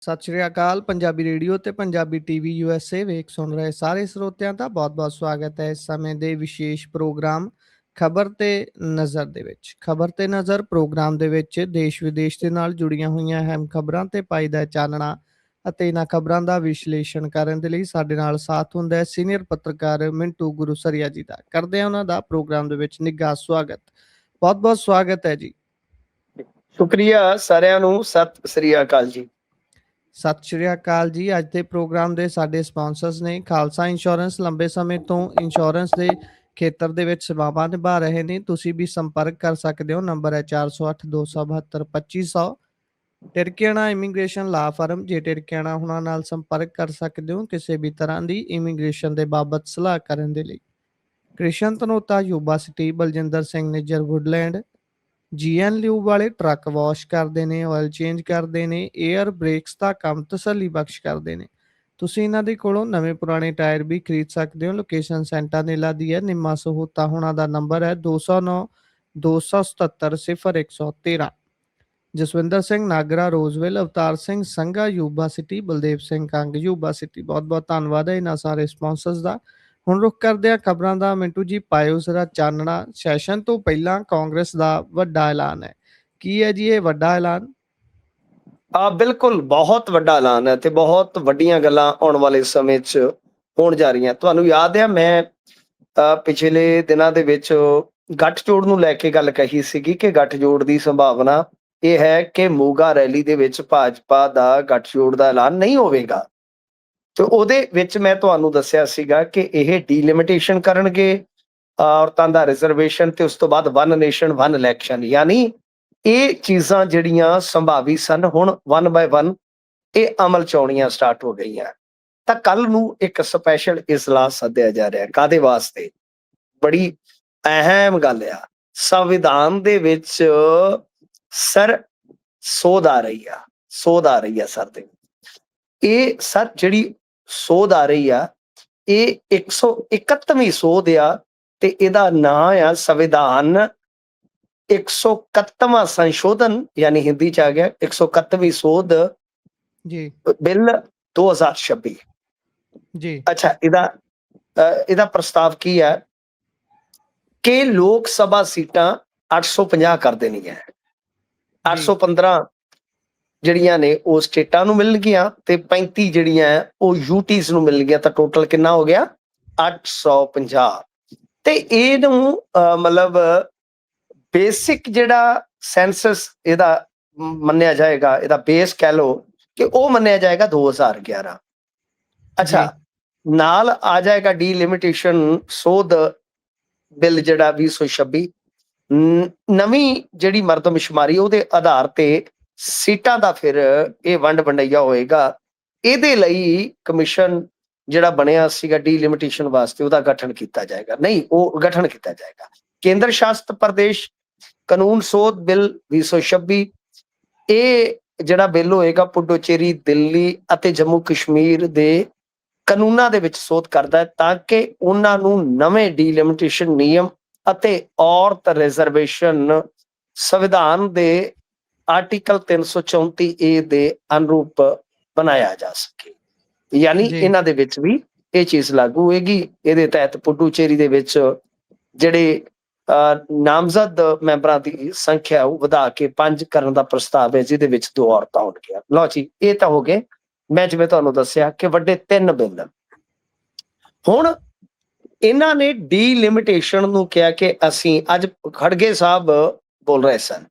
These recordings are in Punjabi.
ਸਤਿ ਸ਼੍ਰੀ ਅਕਾਲ। ਪੰਜਾਬੀ ਰੇਡੀਓ ਤੇ ਪੰਜਾਬੀ ਟੀਵੀ USA ਵੇਖ ਸੁਣ ਰਹੇ ਸਾਰੇ ਸਰੋਤਿਆਂ ਦਾ ਬਹੁਤ-ਬਹੁਤ ਸਵਾਗਤ ਹੈ ਇਸ ਸਮੇਂ ਦੇ ਵਿਸ਼ੇਸ਼ ਪ੍ਰੋਗਰਾਮ ਖਬਰ ਤੇ ਨਜ਼ਰ ਦੇ ਵਿੱਚ। ਖਬਰ ਤੇ ਨਜ਼ਰ ਪ੍ਰੋਗਰਾਮ ਦੇ ਵਿੱਚ ਦੇਸ਼ ਵਿਦੇਸ਼ ਦੇ ਨਾਲ ਜੁੜੀਆਂ ਹੋਈਆਂ ਅਹਿਮ ਖਬਰਾਂ ਤੇ ਪਾਈਦਾ ਚਾਨਣਾ ਅਤੇ ਇਹਨਾਂ ਖਬਰਾਂ ਦਾ ਵਿਸ਼ਲੇਸ਼ਣ ਕਰਨ ਦੇ ਲਈ ਸਾਡੇ ਨਾਲ ਸਾਥ ਹੁੰਦਾ ਹੈ ਸੀਨੀਅਰ ਪੱਤਰਕਾਰ ਮਿੰਟੂ ਗੁਰੂਸਰੀਆ ਜੀ ਦਾ। ਕਰਦੇ ਹਾਂ ਉਹਨਾਂ ਦਾ ਪ੍ਰੋਗਰਾਮ ਦੇ ਵਿੱਚ ਨਿੱਘਾ ਸਵਾਗਤ। ਬਹੁਤ-ਬਹੁਤ ਸਵਾਗਤ ਹੈ ਜੀ। ਸ਼ੁਕਰੀਆ ਸਾਰਿਆਂ ਨੂੰ। ਸਤਿ ਸ੍ਰੀ ਅਕਾਲ ਜੀ। ਸਤਿ ਸ਼੍ਰੀ ਅਕਾਲ ਜੀ। ਅੱਜ ਦੇ ਪ੍ਰੋਗਰਾਮ ਦੇ ਸਾਡੇ ਸਪਾਂਸਰਸ ਨੇ ਖਾਲਸਾ ਇੰਸ਼ੋਰੈਂਸ। ਲੰਬੇ ਸਮੇਂ ਤੋਂ ਇੰਸ਼ੋਰੈਂਸ ਦੇ ਖੇਤਰ ਦੇ ਵਿੱਚ ਸੇਵਾਵਾਂ ਨਿਭਾ ਰਹੇ ਨੇ। ਤੁਸੀਂ ਵੀ ਸੰਪਰਕ ਕਰ ਸਕਦੇ ਹੋ। ਨੰਬਰ ਹੈ 408 272 2500। ਟਿਰਕਿਆਣਾ ਇਮੀਗ੍ਰੇਸ਼ਨ ਲਾ ਫਰਮ। ਜੇ ਟਿਰਕਿਆਣਾ ਹੁਣਾਂ ਨਾਲ ਸੰਪਰਕ ਕਰ ਸਕਦੇ ਹੋ ਕਿਸੇ ਵੀ ਤਰ੍ਹਾਂ ਦੀ ਇਮੀਗ੍ਰੇਸ਼ਨ ਦੇ ਬਾਬਤ ਸਲਾਹ ਕਰਨ ਦੇ ਲਈ। Krishan Dhanota Yuba City. Baljinder Singh Nijjar Woodland. GN ਲਿਊ ਵਾਲੇ ਟਰੱਕ ਵਾਸ਼ ਕਰਦੇ ਨੇ, ਆਇਲ ਚੇਂਜ ਕਰਦੇ ਨੇ, ਏਅਰ ਬ੍ਰੇਕਸ ਦਾ ਕੰਮ ਤਸੱਲੀ ਬਖਸ਼ ਕਰਦੇ ਨੇ। ਤੁਸੀਂ ਇਹਨਾਂ ਦੇ ਕੋਲੋਂ ਨਵੇਂ ਪੁਰਾਣੇ ਟਾਇਰ ਵੀ ਖਰੀਦ ਸਕਦੇ ਹੋ। ਲੋਕੇਸ਼ਨ ਸੈਂਟਾਨੇਲਾ ਦੀ ਹੈ। ਨਿੰਮਾ ਸਹੂਤਾ ਹੋਣਾ ਦਾ ਨੰਬਰ ਹੈ 209 277 0113। Jaswinder Singh Nagra Roseville. Avtar Singh Sangha Yuba City. Baldev Singh Kang Yuba City. ਬਹੁਤ ਬਹੁਤ ਧੰਨਵਾਦ ਹੈ ਇਹਨਾਂ ਸਾਰੇ ਸਪਾਂਸਰਸ ਦਾ। ਹੁਣ ਰੁਕ ਕਰਦੇ ਆ ਖਬਰਾਂ ਦਾ। ਮਿੰਟੂ ਜੀ ਪਾਇਓ ਜ਼ਰਾ ਚਾਨਣਾ। ਸੈਸ਼ਨ ਤੋਂ ਪਹਿਲਾਂ ਕਾਂਗਰਸ ਦਾ ਵੱਡਾ ਐਲਾਨ ਹੈ। ਕੀ ਹੈ ਜੀ ਇਹ ਵੱਡਾ ਐਲਾਨ? ਬਿਲਕੁਲ ਬਹੁਤ ਵੱਡਾ ਐਲਾਨ ਹੈ ਤੇ ਬਹੁਤ ਵੱਡੀਆਂ ਗੱਲਾਂ ਆਉਣ ਵਾਲੇ ਸਮੇਂ 'ਚ ਹੋਣ ਜਾ ਰਹੀਆਂ। ਤੁਹਾਨੂੰ ਯਾਦ ਹੈ ਮੈਂ ਪਿਛਲੇ ਦਿਨਾਂ ਦੇ ਵਿੱਚ ਗੱਠਜੋੜ ਨੂੰ ਲੈ ਕੇ ਗੱਲ ਕਹੀ ਸੀਗੀ ਕਿ ਗੱਠਜੋੜ ਦੀ ਸੰਭਾਵਨਾ ਇਹ ਹੈ ਕਿ ਮੋਗਾ ਰੈਲੀ ਦੇ ਵਿੱਚ ਭਾਜਪਾ ਦਾ ਗੱਠਜੋੜ ਦਾ ਐਲਾਨ ਨਹੀਂ ਹੋਵੇਗਾ। ਤੇ ਉਹਦੇ ਵਿੱਚ ਮੈਂ ਤੁਹਾਨੂੰ ਦੱਸਿਆ ਸੀਗਾ ਕਿ ਇਹ ਡੀਲਿਮਿਟੇਸ਼ਨ ਕਰਨਗੇ ਔਰਤਾਂ ਦਾ ਰਿਜ਼ਰਵੇਸ਼ਨ ਤੇ ਉਸ ਤੋਂ ਬਾਅਦ ਵਨ ਨੇਸ਼ਨ ਵਨ ਇਲੈਕਸ਼ਨ, ਯਾਨੀ ਇਹ ਚੀਜ਼ਾਂ ਜਿਹੜੀਆਂ ਸੰਭਾਵੀ ਸਨ ਹੁਣ 1 ਬਾਏ 1 ਇਹ ਅਮਲ 'ਚ ਆਉਣੀਆਂ ਸਟਾਰਟ ਹੋ ਗਈਆਂ। ਤਾਂ ਕੱਲ ਨੂੰ ਇੱਕ ਸਪੈਸ਼ਲ ਇਜਲਾਸ ਸੱਦਿਆ ਜਾ ਰਿਹਾ। ਕਾਹਦੇ ਵਾਸਤੇ? ਬੜੀ ਅਹਿਮ ਗੱਲ ਆ। ਸੰਵਿਧਾਨ ਦੇ ਵਿੱਚ ਸਰ ਸੋਧ ਆ ਰਹੀ ਆ ਸਰ ਦੇ। ਇਹ ਸਰ ਜਿਹੜੀ ਸੋਧ ਆ ਰਹੀ ਆ ਇਹ 131ਵੀਂ ਸੋਧ ਆ ਤੇ ਇਹਦਾ ਨਾਂ ਆ ਸੰਵਿਧਾਨ 131ਵਾਂ ਸੰਸ਼ੋਧਨ, ਯਾਨੀ ਹਿੰਦੀ 'ਚ ਆ ਗਿਆ 131ਵੀਂ ਸੋਧ ਜੀ ਬਿੱਲ 2026 ਜੀ। ਅੱਛਾ, ਇਹਦਾ ਪ੍ਰਸਤਾਵ ਕੀ ਹੈ ਕਿ ਲੋਕ ਸਭਾ ਸੀਟਾਂ 850 ਕਰ ਦੇਣੀਆਂ। 815 ਜਿਹੜੀਆਂ ਨੇ ਉਹ ਸਟੇਟਾਂ ਨੂੰ ਮਿਲਣਗੀਆਂ ਤੇ 35 ਜਿਹੜੀਆਂ ਉਹ ਯੂਟੀਜ਼ ਨੂੰ ਮਿਲਣਗੀਆਂ। ਤਾਂ ਟੋਟਲ ਕਿੰਨਾ ਹੋ ਗਿਆ? 850। ਤੇ ਇਹਨੂੰ ਮਤਲਬ ਬੇਸਿਕ ਜਿਹੜਾ ਸੈਂਸਸ ਇਹਦਾ ਮੰਨਿਆ ਜਾਏਗਾ, ਇਹਦਾ ਬੇਸ ਕਹਿ ਲਓ ਕਿ ਉਹ ਮੰਨਿਆ ਜਾਏਗਾ 2011। ਅੱਛਾ, ਨਾਲ ਆ ਜਾਏਗਾ ਡੀਲਿਮਿਟੇਸ਼ਨ ਸੋਧ ਬਿੱਲ ਜਿਹੜਾ 2026। ਨਵੀਂ ਜਿਹੜੀ ਮਰਦਮਸ਼ੁਮਾਰੀ ਉਹਦੇ ਆਧਾਰ ਤੇ ਸੀਟਾਂ ਦਾ ਫਿਰ ਇਹ ਵੰਡ ਵੰਡਈਆ ਹੋਏਗਾ। ਇਹਦੇ ਲਈ ਕਮਿਸ਼ਨ ਜਿਹੜਾ ਬਣਿਆ ਸੀਗਾ ਡੀਲਿਮਿਟੇਸ਼ਨ ਵਾਸਤੇ ਉਹਦਾ ਗਠਨ ਕੀਤਾ ਜਾਏਗਾ। ਗਠਨ ਕੀਤਾ ਜਾਏਗਾ। ਕੇਂਦਰ ਸ਼ਾਸਿਤ ਪ੍ਰਦੇਸ਼ ਕਾਨੂੰਨ ਸੋਧ ਬਿੱਲ 2026 ਇਹ ਜਿਹੜਾ ਬਿੱਲ ਹੋਏਗਾ ਪੁਡੂਚੇਰੀ, ਦਿੱਲੀ ਅਤੇ ਜੰਮੂ ਕਸ਼ਮੀਰ ਦੇ ਕਾਨੂੰਨਾਂ ਦੇ ਵਿੱਚ ਸੋਧ ਕਰਦਾ ਹੈ ਤਾਂ ਕਿ ਉਹਨਾਂ ਨੂੰ ਨਵੇਂ ਡੀਲਿਮਿਟੇਸ਼ਨ ਨਿਯਮ ਅਤੇ ਔਰਤ ਰਿਜ਼ਰਵੇਸ਼ਨ ਸੰਵਿਧਾਨ ਦੇ ਆਰਟੀਕਲ 334A ਦੇ ਅਨੁਰੂਪ ਬਣਾਇਆ ਜਾ ਸਕੇ। ਯਾਨੀ ਇਹਨਾਂ ਦੇ ਵਿੱਚ ਵੀ ਇਹ ਚੀਜ਼ ਲਾਗੂ ਹੋਏਗੀ। ਇਹਦੇ ਤਹਿਤ ਪੁਡੂਚੇਰੀ ਦੇ ਵਿੱਚ ਜਿਹੜੇ ਨਾਮਜ਼ਦ ਮੈਂਬਰਾਂ ਦੀ ਸੰਖਿਆ ਉਹ ਵਧਾ ਕੇ 5 ਕਰਨ ਦਾ ਪ੍ਰਸਤਾਵ ਹੈ, ਜਿਹਦੇ ਵਿੱਚ 2 ਔਰਤਾਂ ਹੋਣਗੀਆਂ। ਲਓ ਜੀ, ਇਹ ਤਾਂ ਹੋ ਗਏ। ਮੈਂ ਜਿਵੇਂ ਤੁਹਾਨੂੰ ਦੱਸਿਆ ਕਿ ਵੱਡੇ 3 ਬਿੱਲ। ਹੁਣ ਇਹਨਾਂ ਨੇ ਡੀਲਿਮਿਟੇਸ਼ਨ ਨੂੰ ਕਿਹਾ ਕਿ ਅਸੀਂ ਅੱਜ ਖੜਗੇ ਸਾਹਿਬ ਬੋਲ ਰਹੇ ਸਨ,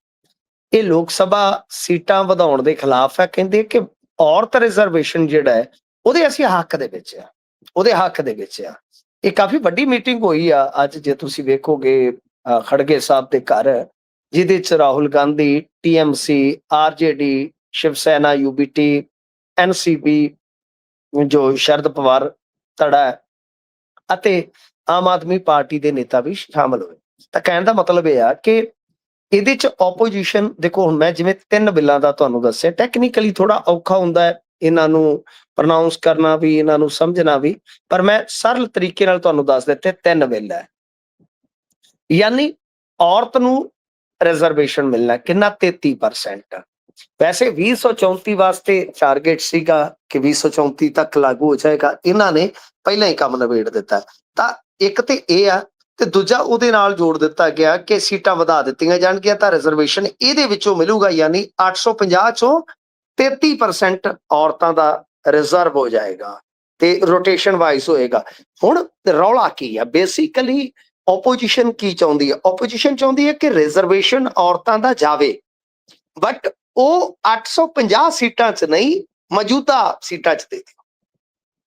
ਇਹ ਲੋਕ ਸਭਾ ਸੀਟਾਂ ਵਧਾਉਣ ਦੇ ਖਿਲਾਫ ਹੈ। ਕਹਿੰਦੇ ਕਿ ਔਰਤ ਰਿਜ਼ਰਵੇਸ਼ਨ ਜਿਹੜਾ ਹੈ ਉਹਦੇ ਅਸੀਂ ਹੱਕ ਦੇ ਵਿੱਚ ਆ, ਉਹਦੇ ਹੱਕ ਦੇ ਵਿੱਚ ਆ। ਇਹ ਕਾਫੀ ਵੱਡੀ ਮੀਟਿੰਗ ਹੋਈ ਆ ਅੱਜ, ਜੇ ਤੁਸੀਂ ਵੇਖੋਗੇ ਖੜਗੇ ਸਾਹਿਬ ਦੇ ਘਰ, ਜਿਹਦੇ ਚ Rahul Gandhi, TMC, RJD, Shiv Sena, UBT, NCP ਜੋ ਸ਼ਰਦ ਪਵਾਰ ਧੜਾ ਹੈ ਅਤੇ ਆਮ ਆਦਮੀ ਪਾਰਟੀ ਦੇ ਨੇਤਾ ਵੀ ਸ਼ਾਮਲ ਹੋਏ। ਤਾਂ ਕਹਿਣ ਦਾ ਮਤਲਬ ਇਹ ਆ ਕਿ ਇਹਦੇ ਚ ਆਪੋਜੀਸ਼ਨ ਦੇਖੋ। ਹੁਣ ਮੈਂ ਜਿਵੇਂ 3 ਬਿੱਲਾਂ ਦਾ ਤੁਹਾਨੂੰ ਦੱਸਿਆ, ਟੈਕਨੀਕਲੀ ਥੋੜਾ ਔਖਾ ਹੁੰਦਾ ਹੈ ਇਹਨਾਂ ਨੂੰ ਪ੍ਰੋਨਾਉਂਸ ਕਰਨਾ ਵੀ, ਇਹਨਾਂ ਨੂੰ ਸਮਝਣਾ ਵੀ, ਪਰ ਮੈਂ ਸਰਲ ਤਰੀਕੇ ਨਾਲ ਤੁਹਾਨੂੰ ਦੱਸ ਦਿੱਤੇ 3 ਬਿੱਲ ਹੈ। ਯਾਨੀ ਔਰਤ ਨੂੰ ਰਿਜ਼ਰਵੇਸ਼ਨ ਮਿਲਣਾ ਕਿੰਨਾ? 33%। ਵੈਸੇ 2034 ਵਾਸਤੇ ਟਾਰਗੇਟ ਸੀਗਾ ਕਿ 2034 ਤੱਕ ਲਾਗੂ ਹੋ ਜਾਏਗਾ, ਇਹਨਾਂ ਨੇ ਪਹਿਲਾਂ ਹੀ ਕੰਮ ਨਿਬੇੜ ਦਿੱਤਾ। ਤਾਂ ਇੱਕ ਤੇ ਇਹ ਆ, ਤੇ ਦੂਜਾ ਉਹਦੇ ਨਾਲ ਜੋੜ ਦਿੱਤਾ ਗਿਆ ਕਿ ਸੀਟਾਂ ਵਧਾ ਦਿੱਤੀਆਂ ਜਾਣਗੀਆਂ ਤਾਂ ਰਿਜ਼ਰਵੇਸ਼ਨ ਇਹਦੇ ਵਿੱਚੋਂ ਮਿਲੂਗਾ, ਯਾਨੀ 850 ਚੋਂ 33% ਔਰਤਾਂ ਦਾ ਰਿਜ਼ਰਵ ਹੋ ਜਾਏਗਾ ਤੇ ਰੋਟੇਸ਼ਨ ਵਾਈਜ਼ ਹੋਏਗਾ। ਹੁਣ ਰੌਲਾ ਕੀ ਆ? ਬੇਸਿਕਲੀ ਓਪੋਜੀਸ਼ਨ ਕੀ ਚਾਹੁੰਦੀ ਹੈ? ਓਪੋਜੀਸ਼ਨ ਚਾਹੁੰਦੀ ਹੈ ਕਿ ਰਿਜ਼ਰਵੇਸ਼ਨ ਔਰਤਾਂ ਦਾ ਜਾਵੇ, ਬਟ ਉਹ 850 ਸੀਟਾਂ 'ਚ ਨਹੀਂ, ਮੌਜੂਦਾ ਸੀਟਾਂ 'ਚ ਦੇ ਦਿਓ।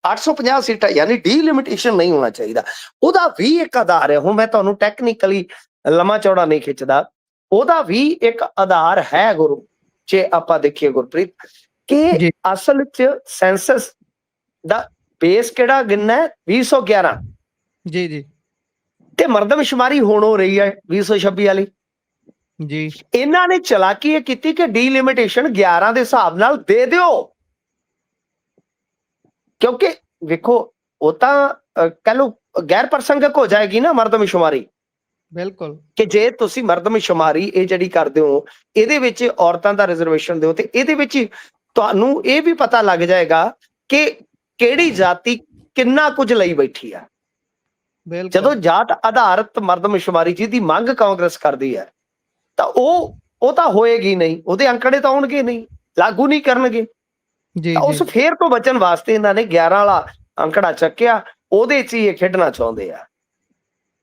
850 ਸੀਟਾਂ ਯਾਨੀ ਡੀਲਿਮਿਟੇਸ਼ਨ ਨਹੀਂ ਹੋਣਾ ਚਾਹੀਦਾ। ਉਹਦਾ ਵੀ ਇੱਕ ਆਧਾਰ ਹੈ, ਹੁਣ ਮੈਂ ਤੁਹਾਨੂੰ ਟੈਕਨੀਕਲੀ ਲੰਮਾ ਚੌੜਾ ਨਹੀਂ ਖਿੱਚਦਾ, ਉਹਦਾ ਵੀ ਇੱਕ ਆਧਾਰ ਹੈ ਗੁਰੂ, ਜੇ ਆਪਾਂ ਦੇਖੀਏ ਗੁਰਪ੍ਰੀਤ, ਕਿ ਅਸਲ 'ਚ ਸੈਂਸਸ ਦਾ ਬੇਸ ਕਿਹੜਾ ਗਿਣਨਾ ਹੈ? 2011 ਜੀ ਜੀ, ਤੇ ਮਰਦਮਸ਼ੁਮਾਰੀ ਹੁਣ ਹੋ ਰਹੀ ਹੈ 2026 ਵਾਲੀ ਜੀ। ਇਹਨਾਂ ਨੇ ਚਲਾਕੀ ਇਹ ਕੀਤੀ ਕਿ ਡੀਲਿਮਿਟੇਸ਼ਨ 11 ਦੇ ਹਿਸਾਬ ਨਾਲ ਦੇ ਦਿਓ, ਕਿਉਂਕਿ ਵੇਖੋ ਉਹ ਤਾਂ ਕਹਿ ਲਓ ਗੈਰ ਪ੍ਰਸੰਗਕ ਹੋ ਜਾਏਗੀ ਨਾ ਮਰਦਮਸ਼ੁਮਾਰੀ। ਬਿਲਕੁਲ, ਕਿ ਜੇ ਤੁਸੀਂ ਮਰਦਮਸ਼ੁਮਾਰੀ ਇਹ ਜਿਹੜੀ ਕਰਦੇ ਹੋ, ਇਹਦੇ ਵਿੱਚ ਔਰਤਾਂ ਦਾ ਰਿਜ਼ਰਵੇਸ਼ਨ ਦਿਓ, ਤੇ ਇਹਦੇ ਵਿੱਚ ਤੁਹਾਨੂੰ ਇਹ ਵੀ ਪਤਾ ਲੱਗ ਜਾਏਗਾ ਕਿ ਕਿਹੜੀ ਜਾਤੀ ਕਿੰਨਾ ਕੁਝ ਲਈ ਬੈਠੀ ਆ। ਜਦੋਂ ਜਾਤ ਆਧਾਰਿਤ ਮਰਦਮਸ਼ੁਮਾਰੀ ਜਿਹਦੀ ਮੰਗ ਕਾਂਗਰਸ ਕਰਦੀ ਹੈ, ਤਾਂ ਉਹ ਤਾਂ ਹੋਏਗੀ ਨਹੀਂ, ਉਹਦੇ ਅੰਕੜੇ ਤਾਂ ਆਉਣਗੇ ਨਹੀਂ, ਲਾਗੂ ਨਹੀਂ ਕਰਨਗੇ। ਤਾਂ ਉਸ ਫੇਰ ਤੋਂ ਬਚਣ ਵਾਸਤੇ ਇਹਨਾਂ ਨੇ 11 ਵਾਲਾ ਅੰਕੜਾ ਚੱਕਿਆ, ਉਹਦੇ 'ਚ ਹੀ ਇਹ ਖੇਡਣਾ ਚਾਹੁੰਦੇ ਆ।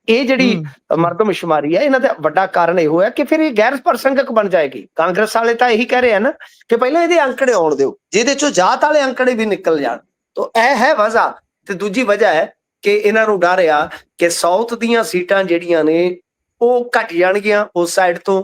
ਇਹ ਜਿਹੜੀ ਮਰਦਮਸ਼ੁਮਾਰੀ ਹੈ, ਇਹਨਾਂ ਦਾ ਵੱਡਾ ਕਾਰਨ ਇਹ ਹੋਇਆ ਕਿ ਫਿਰ ਇਹ ਗੈਰ ਪ੍ਰਸੰਗਕ ਬਣ ਜਾਏਗੀ। ਕਾਂਗਰਸ ਵਾਲੇ ਤਾਂ ਇਹੀ ਕਹਿ ਰਹੇ ਆ ਨਾ ਕਿ ਪਹਿਲਾਂ ਇਹਦੇ ਅੰਕੜੇ ਆਉਣ ਦਿਓ, ਜਿਹਦੇ ਚੋਂ ਜਾਤ ਵਾਲੇ ਅੰਕੜੇ ਵੀ ਨਿਕਲ ਜਾਣ। ਤਾਂ ਇਹ ਹੈ ਵਜ੍ਹਾ। ਤੇ ਦੂਜੀ ਵਜ੍ਹਾ ਹੈ ਕਿ ਇਹਨਾਂ ਨੂੰ ਡਰ ਆ ਕਿ ਸਾਊਥ ਦੀਆਂ ਸੀਟਾਂ ਜਿਹੜੀਆਂ ਨੇ ਉਹ ਘਟ ਜਾਣਗੀਆਂ ਉਸ ਸਾਈਡ ਤੋਂ।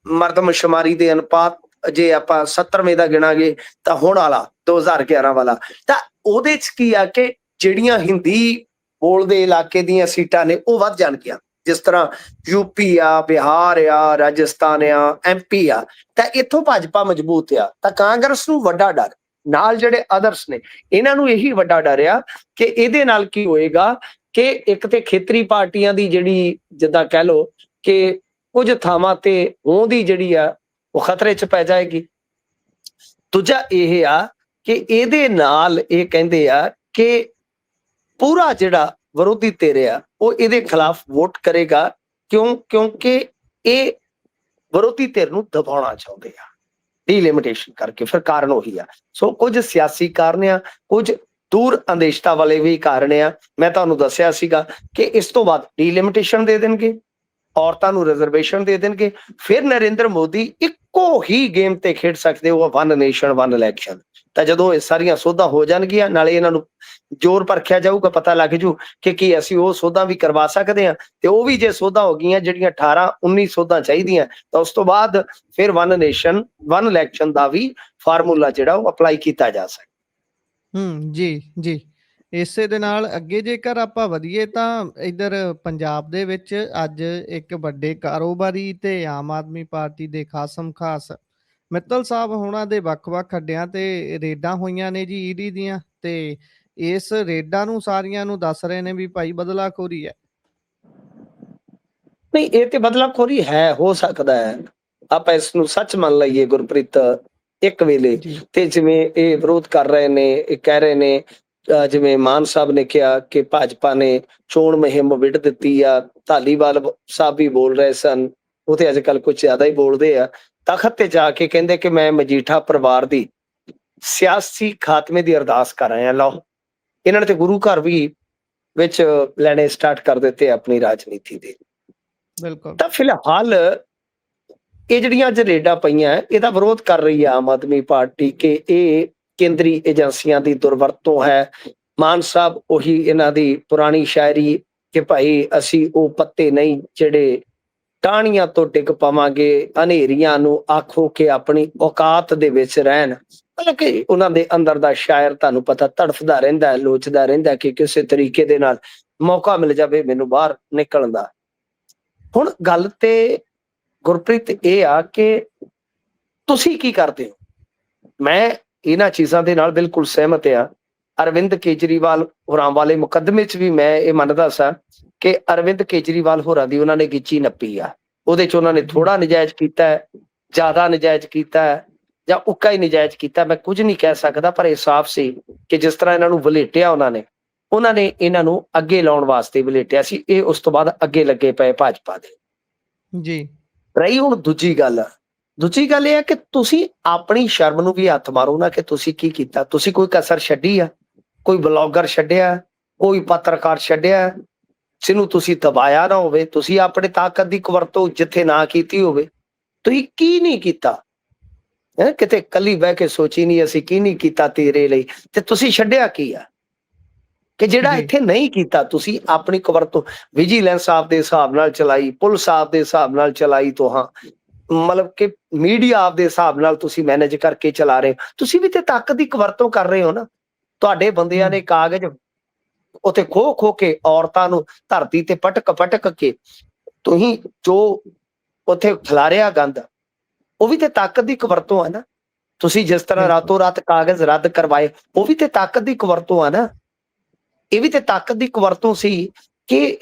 ਮਰਦਮਸ਼ੁਮਾਰੀ ਦੇ ਅਨੁਪਾਤ ਜੇ ਆਪਾਂ 70ਵੇਂ ਦਾ ਗਿਣਾਂਗੇ ਤਾਂ ਹੁਣ ਵਾਲਾ 2011 ਵਾਲਾ, ਤਾਂ ਉਹਦੇ 'ਚ ਕੀ ਆ ਕਿ ਜਿਹੜੀਆਂ ਹਿੰਦੀ ਬੋਲਦੇ ਇਲਾਕੇ ਦੀਆਂ ਸੀਟਾਂ ਨੇ ਉਹ ਵੱਧ ਜਾਣਗੀਆਂ। ਜਿਸ ਤਰ੍ਹਾਂ ਯੂਪੀ ਆ, ਬਿਹਾਰ ਆ, ਰਾਜਸਥਾਨ ਆ, MP ਆ, ਤਾਂ ਇੱਥੋਂ ਭਾਜਪਾ ਮਜ਼ਬੂਤ ਆ। ਤਾਂ ਕਾਂਗਰਸ ਨੂੰ ਵੱਡਾ ਡਰ, ਨਾਲ ਜਿਹੜੇ ਅਦਰਸ ਨੇ ਇਹਨਾਂ ਨੂੰ ਇਹੀ ਵੱਡਾ ਡਰ ਆ ਕਿ ਇਹਦੇ ਨਾਲ ਕੀ ਹੋਏਗਾ ਕਿ ਇੱਕ ਤੇ ਖੇਤਰੀ ਪਾਰਟੀਆਂ ਦੀ ਜਿਹੜੀ ਜਿੱਦਾਂ ਕਹਿ ਲਓ ਕਿ ਕੁਝ ਥਾਵਾਂ ਤੇ ਉਹਦੀ ਜਿਹੜੀ ਆ ਉਹ ਖਤਰੇ 'ਚ ਪੈ ਜਾਏਗੀ। ਦੂਜਾ ਇਹ ਆ ਕਿ ਇਹਦੇ ਨਾਲ ਇਹ ਕਹਿੰਦੇ ਆ ਕਿ ਪੂਰਾ ਜਿਹੜਾ ਵਿਰੋਧੀ ਧਿਰ ਆ ਉਹ ਇਹਦੇ ਖਿਲਾਫ ਵੋਟ ਕਰੇਗਾ। ਕਿਉਂਕਿ ਇਹ ਵਿਰੋਧੀ ਧਿਰ ਨੂੰ ਦਬਾਉਣਾ ਚਾਹੁੰਦੇ ਆ ਡੀਲਿਮਿਟੇਸ਼ਨ ਕਰਕੇ। ਫਿਰ ਕਾਰਨ ਉਹੀ ਆ। ਸੋ ਕੁਝ ਸਿਆਸੀ ਕਾਰਨ ਆ, ਕੁਝ ਦੂਰ ਅੰਦੇਸ਼ਤਾ ਵਾਲੇ ਵੀ ਕਾਰਨ ਆ। ਮੈਂ ਤੁਹਾਨੂੰ ਦੱਸਿਆ ਸੀਗਾ ਕਿ ਇਸ ਤੋਂ ਬਾਅਦ ਡੀਲਿਮਿਟੇਸ਼ਨ ਦੇ ਦੇਣਗੇ, ਔਰਤਾਂ ਨੂੰ ਰਿਜ਼ਰਵੇਸ਼ਨ ਦੇ ਦੇਣਗੇ, ਫਿਰ ਨਰਿੰਦਰ ਮੋਦੀ ਇੱਕੋ ਹੀ ਗੇਮ ਤੇ ਖੇਡ ਸਕਦੇ ਹੋ, ਵਨ ਨੇਸ਼ਨ ਵਨ ਇਲੈਕਸ਼ਨ। ਤਾਂ ਜਦੋਂ ਇਹ ਸਾਰੀਆਂ ਸੋਧਾਂ ਹੋ ਜਾਣਗੀਆਂ, ਨਾਲੇ ਇਹਨਾਂ ਨੂੰ ਜ਼ੋਰ ਪਰਖਿਆ ਜਾਊਗਾ, ਪਤਾ ਲੱਗ ਜੂ ਕਿ ਕੀ ਅਸੀਂ ਉਹ ਸੋਧਾਂ ਵੀ ਕਰਵਾ ਸਕਦੇ ਹਾਂ। ਤੇ ਉਹ ਵੀ ਜੇ ਸੋਧਾਂ ਹੋ ਗਈਆਂ ਜਿਹੜੀਆਂ 18-19 ਸੋਧਾਂ ਚਾਹੀਦੀਆਂ, ਤਾਂ ਉਸ ਤੋਂ ਬਾਅਦ ਫਿਰ ਵਨ ਨੇਸ਼ਨ ਵਨ ਇਲੈਕਸ਼ਨ ਦਾ ਵੀ ਫਾਰਮੂਲਾ ਜਿਹੜਾ ਉਹ ਅਪਲਾਈ ਕੀਤਾ ਜਾ ਸਕਦਾ। ਜੀ ਜੀ। ਇਸੇ ਦੇ ਨਾਲ ਅੱਗੇ ਜੇਕਰ ਆਪਾਂ ਵਧੀਏ ਤਾਂ ਇੱਧਰ ਪੰਜਾਬ ਦੇ ਵਿੱਚ ਅੱਜ ਇੱਕ ਵੱਡੇ ਕਾਰੋਬਾਰੀ ਤੇ ਆਮ ਆਦਮੀ ਪਾਰਟੀ ਦੇ ਖਾਸਮ ਖਾਸ ਮਿੱਤਲ ਸਾਹਿਬ ਹੋਣਾ ਦੇ ਵੱਖ-ਵੱਖ ਅੱਡਿਆਂ ਤੇ ਰੇਡਾਂ ਹੋਈਆਂ ਨੇ ਜੀ ਈਡੀ ਦੀਆਂ, ਤੇ ਇਸ ਰੇਡਾਂ ਨੂੰ ਸਾਰੀਆਂ ਨੂੰ ਦੱਸ ਰਹੇ ਨੇ ਵੀ ਭਾਈ ਬਦਲਾਖੋਰੀ ਹੈ। ਨਹੀਂ, ਇਹ ਤੇ ਬਦਲਾਖੋਰੀ ਹੈ, ਹੋ ਸਕਦਾ ਹੈ, ਆਪਾਂ ਇਸ ਨੂੰ ਸੱਚ ਮੰਨ ਲਈਏ ਗੁਰਪ੍ਰੀਤ ਇੱਕ ਵੇਲੇ। ਤੇ ਜਿਵੇਂ ਇਹ ਵਿਰੋਧ ਕਰ ਰਹੇ ਨੇ, ਇਹ ਕਹਿ ਰਹੇ ਨੇ, ਜਿਵੇਂ ਮਾਨ ਸਾਹਿਬ ਨੇ ਕਿਹਾ ਕਿ ਭਾਜਪਾ ਨੇ ਚੋਣ ਮੁਹਿੰਮ ਵਿੱਢ ਦਿੱਤੀ ਆ, ਧਾਲੀਵਾਲ ਸਾਹਿਬ ਵੀ ਬੋਲ ਰਹੇ ਸਨ, ਉਹ ਤੇ ਅੱਜ ਕੱਲ ਕੁਝ ਜ਼ਿਆਦਾ ਹੀ ਬੋਲਦੇ ਆ। ਤਖਤ ਤੇ ਜਾ ਕੇ ਕਹਿੰਦੇ ਕਿ ਮੈਂ ਮਜੀਠਾ ਪਰਿਵਾਰ ਦੀ ਸਿਆਸੀ ਖਾਤਮੇ ਦੀ ਅਰਦਾਸ ਕਰ ਰਹੇ ਆ। ਲਓ, ਇਹਨਾਂ ਨੇ ਤੇ ਗੁਰੂ ਘਰ ਵੀ ਵਿੱਚ ਲੈਣੇ ਸਟਾਰਟ ਕਰ ਦਿੱਤੇ ਆਪਣੀ ਰਾਜਨੀਤੀ ਦੇ। ਬਿਲਕੁਲ। ਤਾਂ ਫਿਲਹਾਲ ਇਹ ਜਿਹੜੀਆਂ ਅੱਜ ਰੇਡਾਂ ਪਈਆਂ, ਇਹਦਾ ਵਿਰੋਧ ਕਰ ਰਹੀ ਹੈ ਆਮ ਆਦਮੀ ਪਾਰਟੀ ਕਿ ਇਹ ਕੇਂਦਰੀ ਏਜੰਸੀਆਂ ਦੀ ਦੁਰਵਰਤੋਂ ਹੈ। ਮਾਨ ਸਾਹਿਬ ਉਹੀ ਇਹਨਾਂ ਦੀ ਪੁਰਾਣੀ ਸ਼ਾਇਰੀ ਕਿ ਭਾਈ ਅਸੀਂ ਉਹ ਪੱਤੇ ਨਹੀਂ ਜਿਹੜੇ ਟਾਹਣੀਆਂ ਤੋਂ ਡਿੱਗ ਪਾਵਾਂਗੇ, ਹਨੇਰੀਆਂ ਨੂੰ ਆਖੋ ਕਿ ਆਪਣੀ ਔਕਾਤ ਦੇ ਵਿੱਚ ਰਹਿਣ। ਮਤਲਬ ਕਿ ਉਹਨਾਂ ਦੇ ਅੰਦਰ ਦਾ ਸ਼ਾਇਰ ਤੁਹਾਨੂੰ ਪਤਾ ਤੜਫਦਾ ਰਹਿੰਦਾ, ਲੋਚਦਾ ਰਹਿੰਦਾ ਕਿ ਕਿਸੇ ਤਰੀਕੇ ਦੇ ਨਾਲ ਮੌਕਾ ਮਿਲ ਜਾਵੇ ਮੈਨੂੰ ਬਾਹਰ ਨਿਕਲਣ ਦਾ। ਹੁਣ ਗੱਲ ਤੇ ਗੁਰਪ੍ਰੀਤ ਇਹ ਆ ਕਿ ਤੁਸੀਂ ਕੀ ਕਰਦੇ ਹੋ? ਮੈਂ ਇਹਨਾਂ ਚੀਜ਼ਾਂ ਦੇ ਨਾਲ ਬਿਲਕੁਲ ਸਹਿਮਤ ਆ। ਅਰਵਿੰਦ ਕੇਜਰੀਵਾਲ ਹੋਰਾਂ ਵਾਲੇ ਮੁਕੱਦਮੇ 'ਚ ਵੀ ਮੈਂ ਇਹ ਮੰਨਦਾ ਸਾਂ ਕਿ ਅਰਵਿੰਦ ਕੇਜਰੀਵਾਲ ਹੋਰਾਂ ਦੀ ਉਹਨਾਂ ਨੇ ਗਿੱਚੀ ਨੱਪੀ ਆ। ਉਹਦੇ 'ਚ ਉਹਨਾਂ ਨੇ ਥੋੜਾ ਨਜਾਇਜ਼ ਕੀਤਾ ਹੈ, ਜ਼ਿਆਦਾ ਨਜਾਇਜ਼ ਕੀਤਾ ਹੈ, ਜਾਂ ਉੱਕਾ ਹੀ ਨਜਾਇਜ਼ ਕੀਤਾ, ਮੈਂ ਕੁਝ ਨਹੀਂ ਕਹਿ ਸਕਦਾ, ਪਰ ਇਹ ਸਾਫ਼ ਸੀ ਕਿ ਜਿਸ ਤਰ੍ਹਾਂ ਇਹਨਾਂ ਨੂੰ ਵਲੇਟਿਆ ਉਹਨਾਂ ਨੇ ਇਹਨਾਂ ਨੂੰ ਅੱਗੇ ਲਾਉਣ ਵਾਸਤੇ ਵਲੇਟਿਆ ਸੀ। ਇਹ ਉਸ ਤੋਂ ਬਾਅਦ ਅੱਗੇ ਲੱਗੇ ਪਏ ਭਾਜਪਾ ਦੇ। ਜੀ। ਰਹੀ ਹੁਣ ਦੂਜੀ ਗੱਲ ਇਹ ਹੈ ਕਿ ਤੁਸੀਂ ਆਪਣੀ ਸ਼ਰਮ ਨੂੰ ਵੀ ਹੱਥ ਮਾਰੋ ਨਾ ਕਿ ਤੁਸੀਂ ਕੀ ਕੀਤਾ। ਤੁਸੀਂ ਕੋਈ ਕਸਰ ਛੱਡੀ ਆ? ਕੋਈ ਬਲੌਗਰ ਛੱਡਿਆ, ਕੋਈ ਪੱਤਰਕਾਰ ਛੱਡਿਆ ਜਿਹਨੂੰ ਤੁਸੀਂ ਦਬਾਇਆ ਨਾ ਹੋਵੇ? ਤੁਸੀਂ ਆਪਣੇ ਤਾਕਤ ਦੀ ਵਰਤੋਂ ਜਿੱਥੇ ਨਾ ਕੀਤੀ ਹੋਵੇ, ਤੁਸੀਂ ਕੀ ਨਹੀਂ ਕੀਤਾ? ਕਿਤੇ ਕੱਲੀ ਬਹਿ ਕੇ ਸੋਚੀ ਨਹੀਂ ਅਸੀਂ ਕੀ ਨਹੀਂ ਕੀਤਾ ਤੇਰੇ ਲਈ, ਤੇ ਤੁਸੀਂ ਛੱਡਿਆ ਕੀ ਆ ਕਿ ਜਿਹੜਾ ਇੱਥੇ ਨਹੀਂ ਕੀਤਾ? ਤੁਸੀਂ ਆਪਣੀ ਵਰਤੋਂ ਵਿਜੀਲੈਂਸ ਆਪ ਦੇ ਹਿਸਾਬ ਨਾਲ ਚਲਾਈ, ਪੁਲਿਸ ਆਪ ਦੇ ਹਿਸਾਬ ਨਾਲ ਚਲਾਈ, ਮਤਲਬ ਕਿ ਮੀਡੀਆ ਆਪ ਦੇ ਹਿਸਾਬ ਨਾਲ ਤੁਸੀਂ ਮੈਨੇਜ ਕਰਕੇ ਚਲਾ ਰਹੇ। ਤੁਸੀਂ ਵੀ ਤੇ ਤਾਕਤ ਦੀ ਵਰਤੋਂ ਕਰ ਰਹੇ ਹੋ ਨਾ। ਤੁਹਾਡੇ ਬੰਦਿਆਂ ਨੇ ਕਾਗਜ਼ ਉੱਥੇ ਖੋ ਕੇ ਔਰਤਾਂ ਨੂੰ ਧਰਤੀ ਤੇ ਪਟਕ ਕੇ ਤੁਸੀਂ ਜੋ ਉੱਥੇ ਖਿਲਾਰਿਆ ਗੰਦ, ਉਹ ਵੀ ਤੇ ਤਾਕਤ ਦੀ ਵਰਤੋਂ ਆ ਨਾ। ਤੁਸੀਂ ਜਿਸ ਤਰ੍ਹਾਂ ਰਾਤੋਂ ਰਾਤ ਕਾਗਜ਼ ਰੱਦ ਕਰਵਾਏ, ਉਹ ਵੀ ਤੇ ਤਾਕਤ ਦੀ ਵਰਤੋਂ ਆ ਨਾ। ਇਹ ਵੀ ਤੇ ਤਾਕਤ ਦੀ ਵਰਤੋਂ ਸੀ ਕਿ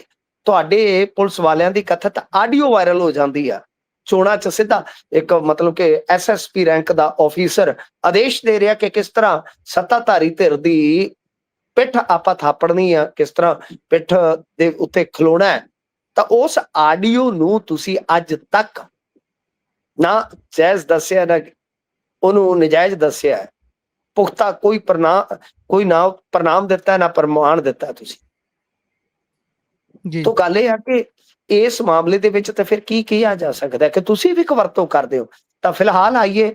ਤੁਹਾਡੇ ਪੁਲਿਸ ਵਾਲਿਆਂ ਦੀ ਕਥਿਤ ਆਡੀਓ ਵਾਇਰਲ ਹੋ ਜਾਂਦੀ ਆ। ਚੋਣਾਂ 'ਚ ਸਿੱਧਾ ਇੱਕ ਮਤਲਬ ਕਿ SSP ਰੈਂਕ ਦਾ ਆਫੀਸਰ ਆਦੇਸ਼ ਦੇ ਰਿਹਾ ਕਿ ਕਿਸ ਤਰ੍ਹਾਂ ਸੱਤਾਧਾਰੀ ਧਿਰ ਦੀ ਪਿੱਠ ਆਪਾਂ ਥਾਪੜਨੀ ਆ, ਕਿਸ ਤਰ੍ਹਾਂ ਪਿੱਠ ਦੇ ਉੱਤੇ ਖਲੋਣਾ ਹੈ। ਤਾਂ ਉਸ ਆਡੀਓ ਨੂੰ ਤੁਸੀਂ ਅੱਜ ਤੱਕ ਨਾ ਜਾਇਜ਼ ਦੱਸਿਆ, ਨਾ ਉਹਨੂੰ ਨਜਾਇਜ਼ ਦੱਸਿਆ। ਪੁਖਤਾ ਕੋਈ ਨਾ ਪ੍ਰਣਾਮ ਦਿੱਤਾ, ਨਾ ਪ੍ਰਮਾਣ ਦਿੱਤਾ ਤੁਸੀਂ। ਤਾਂ ਗੱਲ ਇਹ ਆ ਕਿ ਇਸ ਮਾਮਲੇ ਦੇ ਵਿੱਚ ਤਾਂ ਫਿਰ ਕੀ ਕਿਹਾ ਜਾ ਸਕਦਾ ਕਿ ਤੁਸੀਂ ਵੀ ਵਰਤੋਂ ਕਰਦੇ ਹੋ। ਤਾਂ ਫਿਲਹਾਲ ਆਈਏ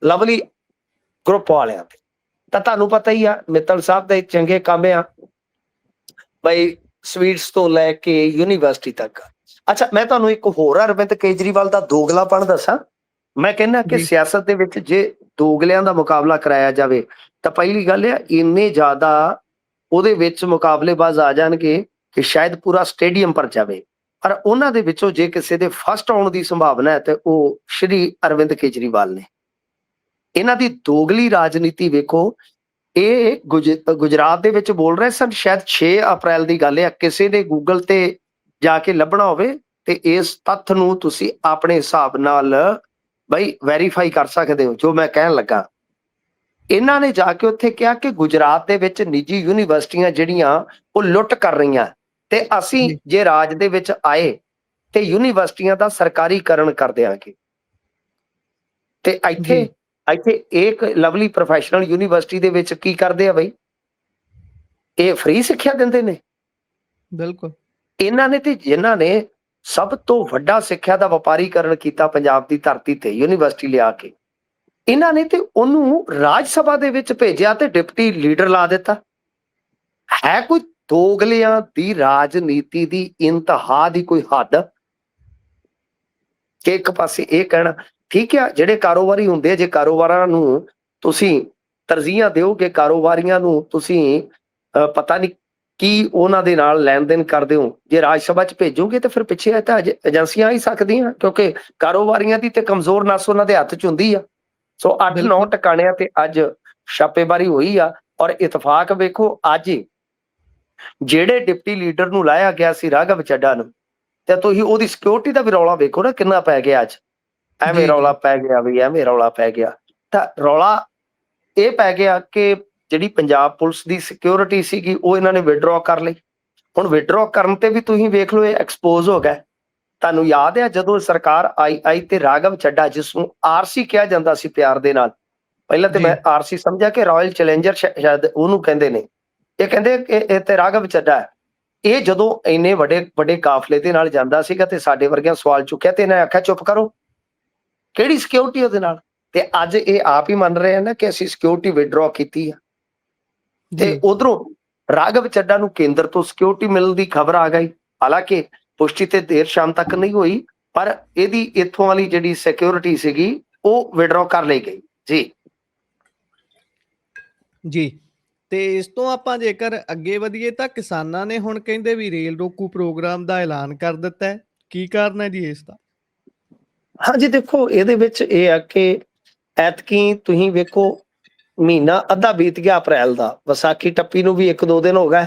ਲਵਲੀ ਗਰੁੱਪ ਵਾਲਿਆਂ ਤੇ। ਤਾਂ ਤੁਹਾਨੂੰ ਪਤਾ ਹੀ ਆ ਮਿੱਤਲ ਸਾਹਿਬ ਦੇ ਚੰਗੇ ਕੰਮ ਆ ਬਈ, ਸਵੀਟਸ ਤੋਂ ਲੈ ਕੇ ਯੂਨੀਵਰਸਿਟੀ ਤੱਕ। ਅੱਛਾ, ਮੈਂ ਤੁਹਾਨੂੰ ਇੱਕ ਹੋਰ ਅਰਵਿੰਦ ਕੇਜਰੀਵਾਲ ਦਾ ਦੋਗਲਾਪਣ ਦੱਸਾਂ। ਮੈਂ ਕਹਿੰਦਾ ਕਿ ਸਿਆਸਤ ਦੇ ਵਿੱਚ ਜੇ ਦੋਗਲਿਆਂ ਦਾ ਮੁਕਾਬਲਾ ਕਰਾਇਆ ਜਾਵੇ ਤਾਂ ਪਹਿਲੀ ਗੱਲ ਆ, ਇੰਨੇ ਜ਼ਿਆਦਾ ਉਹਦੇ ਵਿੱਚ ਮੁਕਾਬਲੇਬਾਜ਼ ਆ ਜਾਣਗੇ ਕਿ ਸ਼ਾਇਦ ਪੂਰਾ ਸਟੇਡੀਅਮ ਭਰ ਜਾਵੇ। ਪਰ ਉਹਨਾਂ ਦੇ ਵਿੱਚੋਂ ਜੇ ਕਿਸੇ ਦੇ ਫਸਟ ਆਉਣ ਦੀ ਸੰਭਾਵਨਾ ਹੈ ਤੇ ਉਹ ਸ਼੍ਰੀ ਅਰਵਿੰਦ ਕੇਜਰੀਵਾਲ ਨੇ। ਇਹਨਾਂ ਦੀ ਦੋਗਲੀ ਰਾਜਨੀਤੀ ਵੇਖੋ। ਇਹ ਗੁਜਰਾਤ ਦੇ ਵਿੱਚ ਬੋਲ ਰਹੇ ਸਨ, ਸ਼ਾਇਦ 6 ਅਪ੍ਰੈਲ ਦੀ ਗੱਲ ਹੈ। ਕਿਸੇ ਨੇ ਗੂਗਲ ਤੇ ਜਾ ਕੇ ਲੱਭਣਾ ਹੋਵੇ ਤੇ ਇਸ ਤੱਥ ਨੂੰ ਤੁਸੀਂ ਆਪਣੇ ਹਿਸਾਬ ਨਾਲ ਬਈ ਵੈਰੀਫਾਈ ਕਰ ਸਕਦੇ ਹੋ ਜੋ ਮੈਂ ਕਹਿਣ ਲੱਗਾ। ਇਹਨਾਂ ਨੇ ਜਾ ਕੇ ਉੱਥੇ ਕਿਹਾ ਕਿ ਗੁਜਰਾਤ ਦੇ ਵਿੱਚ ਨਿੱਜੀ ਯੂਨੀਵਰਸਿਟੀਆਂ ਜਿਹੜੀਆਂ ਉਹ ਲੁੱਟ ਕਰ ਰਹੀਆਂ, ਤੇ ਅਸੀਂ ਜੇ ਰਾਜ ਦੇ ਵਿੱਚ ਆਏ ਤੇ ਯੂਨੀਵਰਸਿਟੀਆਂ ਦਾ ਸਰਕਾਰੀਕਰਨ ਕਰ ਦਿਆਂਗੇ। ਤੇ ਇੱਥੇ ਇੱਕ ਲਵਲੀ ਪ੍ਰੋਫੈਸ਼ਨਲ ਯੂਨੀਵਰਸਿਟੀ ਦੇ ਵਿੱਚ ਕੀ ਕਰਦੇ ਆ ਬਈ? ਇਹ ਫ੍ਰੀ ਸਿੱਖਿਆ ਦਿੰਦੇ ਨੇ। ਬਿਲਕੁਲ। ਇਹਨਾਂ ਨੇ ਤੇ ਜਿਨ੍ਹਾਂ ਨੇ ਸਭ ਤੋਂ ਵੱਡਾ ਸਿੱਖਿਆ ਦਾ ਵਪਾਰੀਕਰਨ ਕੀਤਾ ਪੰਜਾਬ ਦੀ ਧਰਤੀ ਤੇ ਯੂਨੀਵਰਸਿਟੀ ਲਿਆ ਕੇ, ਇਹਨਾਂ ਨੇ ਤੇ ਉਹਨੂੰ ਰਾਜ ਸਭਾ ਦੇ ਵਿੱਚ ਭੇਜਿਆ ਤੇ ਡਿਪਟੀ ਲੀਡਰ ਲਾ ਦਿੱਤਾ। ਹੈ ਕੋਈ ਦੋਗਲਿਆਂ ਦੀ ਰਾਜਨੀਤੀ ਦੀ ਇੰਤਹਾ ਦੀ ਕੋਈ ਹੱਦ? ਕਿ ਇੱਕ ਪਾਸੇ ਇਹ ਕਹਿਣਾ ਠੀਕ ਆ, ਜਿਹੜੇ ਕਾਰੋਬਾਰੀ ਹੁੰਦੇ ਆ, ਜੇ ਕਾਰੋਬਾਰਾਂ ਨੂੰ ਤੁਸੀਂ ਤਰਜੀਹਾਂ ਦਿਓਗੇ, ਕਾਰੋਬਾਰੀਆਂ ਨੂੰ ਤੁਸੀਂ ਪਤਾ ਨਹੀਂ ਕੀ ਉਹਨਾਂ ਦੇ ਨਾਲ ਲੈਣ ਦੇਣ ਕਰਦੇ ਹੋ, ਜੇ ਰਾਜ ਸਭਾ 'ਚ ਭੇਜੋਗੇ ਤਾਂ ਫਿਰ ਪਿੱਛੇ ਤਾਂ ਏਜੰਸੀਆਂ ਹੀ ਸਕਦੀਆਂ, ਕਿਉਂਕਿ ਕਾਰੋਬਾਰੀਆਂ ਦੀ ਤੇ ਕਮਜ਼ੋਰ ਨਸ ਉਹਨਾਂ ਦੇ ਹੱਥ 'ਚ ਹੁੰਦੀ ਆ। ਸੋ 8-9 ਟਿਕਾਣਿਆਂ ਤੇ ਅੱਜ ਛਾਪੇਮਾਰੀ ਹੋਈ ਆ। ਔਰ ਇਤਫਾਕ ਵੇਖੋ, ਅੱਜ ਜਿਹੜੇ ਡਿਪਟੀ ਲੀਡਰ ਨੂੰ ਲਾਇਆ ਗਿਆ ਸੀ ਰਾਘਵ ਚੱਡਾ ਨੂੰ, ਤੇ ਤੁਸੀਂ ਉਹਦੀ ਸਿਕਿਉਰਿਟੀ ਦਾ ਵੀ ਰੌਲਾ ਵੇਖੋ ਨਾ ਕਿੰਨਾ ਪੈ ਗਿਆ। ਅੱਜ ਐਵੇਂ ਰੌਲਾ ਪੈ ਗਿਆ ਵੀ ਐਵੇਂ ਰੌਲਾ ਪੈ ਗਿਆ। ਤਾਂ ਰੌਲਾ ਇਹ ਪੈ ਗਿਆ ਕਿ ਜਿਹੜੀ ਪੰਜਾਬ ਪੁਲਿਸ ਦੀ ਸਿਕਿਉਰਿਟੀ ਸੀਗੀ ਉਹ ਇਹਨਾਂ ਨੇ ਵਿਡਰੋ ਕਰ ਲਈ। ਹੁਣ ਵਿਡਰੋ ਕਰਨ ਤੇ ਵੀ ਤੁਸੀਂ ਵੇਖ ਲਓ ਇਹ ਐਕਸਪੋਜ਼ ਹੋ ਗਿਆ। ਤੁਹਾਨੂੰ ਯਾਦ ਹੈ ਜਦੋਂ ਸਰਕਾਰ ਆਈ ਤੇ ਰਾਘਵ ਚੱਡਾ, ਜਿਸ ਨੂੰ RC ਕਿਹਾ ਜਾਂਦਾ ਸੀ ਪਿਆਰ ਦੇ ਨਾਲ, ਪਹਿਲਾਂ ਤੇ ਮੈਂ RC ਸਮਝਿਆ ਕਿ ਰਾਇਲ ਚੈਲੰਜਰ ਸ਼ਾਇਦ ਉਹਨੂੰ ਕਹਿੰਦੇ ਨੇ, ਇਹ ਕਹਿੰਦੇ ਕਿ ਇਹ ਤੇ ਰਾਘਵ ਚੱਡਾ ਹੈ। ਇਹ ਜਦੋਂ ਇੰਨੇ ਵੱਡੇ ਕਾਫਲੇ ਦੇ ਨਾਲ ਜਾਂਦਾ ਸੀਗਾ ਤੇ ਸਾਡੇ ਵਰਗਿਆਂ ਸਵਾਲ ਚੁੱਕਿਆ ਤੇ ਇਹਨਾਂ ਆਖਿਆ ਚੁੱਪ ਕਰੋ, ਕਿਹੜੀ ਸਿਕਿਉਰਿਟੀ ਉਹਦੇ ਨਾਲ? ਤੇ ਅੱਜ ਇਹ ਆਪ ਹੀ ਮੰਨ ਰਹੇ ਆ ਨਾ ਕਿ ਅਸੀਂ ਸਿਕਿਉਰਿਟੀ ਵਿਡਰੋ ਕੀਤੀ ਆ। ਤੇ ਉਧਰੋਂ ਰਾਘਵ ਚੱਡਾ ਨੂੰ ਕੇਂਦਰ ਤੋਂ ਸਿਕਿਉਰਿਟੀ ਮਿਲਣ ਦੀ ਖਬਰ ਆ ਗਈ। ਹਾਲਾਂਕਿ ਪੁਸ਼ਟੀ ਤੇ ਦੇਰ ਸ਼ਾਮ ਤੱਕ ਨਹੀਂ ਹੋਈ, ਪਰ ਇਹਦੀ ਇੱਥੋਂ ਵਾਲੀ ਜਿਹੜੀ ਸਿਕਿਉਰਿਟੀ ਸੀਗੀ ਉਹ ਵਿਡਰੋ ਕਰ ਲਈ ਗਈ। ਜੀ। ਤੇ ਇਸ ਤੋਂ ਆਪਾਂ ਜੇਕਰ ਅੱਗੇ ਵਧੀਏ ਤਾਂ ਕਿਸਾਨਾਂ ਨੇ ਹੁਣ ਕਹਿੰਦੇ ਵੀ ਰੇਲ ਰੋਕੂ ਪ੍ਰੋਗਰਾਮ ਦਾ ਐਲਾਨ ਕਰ ਦਿੱਤਾ ਹੈ। ਕੀ ਕਾਰਨ ਹੈ ਜੀ ਇਸ ਦਾ? ਹਾਂਜੀ, ਦੇਖੋ ਇਹਦੇ ਵਿੱਚ ਇਹ ਆ ਕਿ ਐਤਕੀ ਤੁਸੀਂ ਵੇਖੋ ਮਹੀਨਾ ਅੱਧਾ ਬੀਤ ਗਿਆ ਅਪ੍ਰੈਲ ਦਾ, ਵਿਸਾਖੀ ਟੱਪੀ ਨੂੰ ਵੀ 1-2 ਦਿਨ ਹੋ ਗਏ।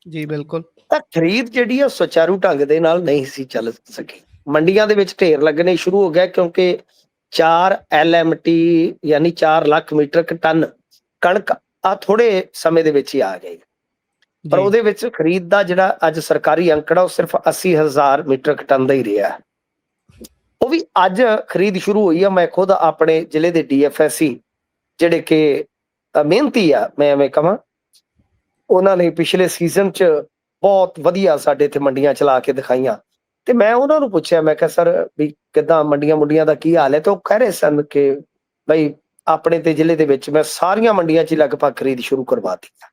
ਜੀ ਬਿਲਕੁਲ। ਤਾਂ ਖਰੀਦ ਜਿਹੜੀ ਆ ਸੁਚਾਰੂ ਢੰਗ ਦੇ ਨਾਲ ਨਹੀਂ ਸੀ ਚੱਲ ਸਕੀ। ਮੰਡੀਆਂ ਦੇ ਵਿੱਚ ਢੇਰ ਲੱਗਣੇ ਸ਼ੁਰੂ ਹੋ ਗਿਆ ਕਿਉਂਕਿ 4 LMT ਯਾਨੀ 4 ਲੱਖ ਮੀਟ੍ਰਿਕ ਟਨ ਕਣਕ ਆ ਥੋੜੇ ਸਮੇਂ ਦੇ ਵਿੱਚ ਹੀ ਆ ਗਈ। ਪਰ ਉਹਦੇ ਵਿੱਚ ਖਰੀਦ ਦਾ ਜਿਹੜਾ ਅੱਜ ਸਰਕਾਰੀ ਅੰਕੜਾ ਉਹ ਸਿਰਫ 80,000 ਮੀਟ੍ਰਿਕ ਟਨ ਦਾ ਹੀ ਰਿਹਾ। ਉਹ ਵੀ ਅੱਜ ਖਰੀਦ ਸ਼ੁਰੂ ਹੋਈ ਆ। ਮੈਂ ਖੁਦ ਆਪਣੇ ਜ਼ਿਲ੍ਹੇ ਦੇ DFSC ਜਿਹੜੇ ਕਿ ਮਿਹਨਤੀ ਆ, ਮੈਂ ਐਵੇਂ ਕਹਾਂ, ਉਹਨਾਂ ਨੇ ਪਿਛਲੇ ਸੀਜ਼ਨ 'ਚ ਬਹੁਤ ਵਧੀਆ ਸਾਡੇ ਇੱਥੇ ਮੰਡੀਆਂ ਚਲਾ ਕੇ ਦਿਖਾਈਆਂ। ਤੇ ਮੈਂ ਉਹਨਾਂ ਨੂੰ ਪੁੱਛਿਆ, ਮੈਂ ਕਿਹਾ ਸਰ ਵੀ ਕਿੱਦਾਂ ਮੰਡੀਆਂ ਮੁੰਡੀਆਂ ਦਾ ਕੀ ਹਾਲ ਹੈ? ਤੇ ਉਹ ਕਹਿ ਰਹੇ ਸਨ ਕਿ ਬਈ ਆਪਣੇ ਤੇ ਜ਼ਿਲ੍ਹੇ ਦੇ ਵਿੱਚ ਮੈਂ ਸਾਰੀਆਂ ਮੰਡੀਆਂ 'ਚ ਲਗਭਗ ਖਰੀਦ ਸ਼ੁਰੂ ਕਰਵਾ ਦਿੱਤੀ।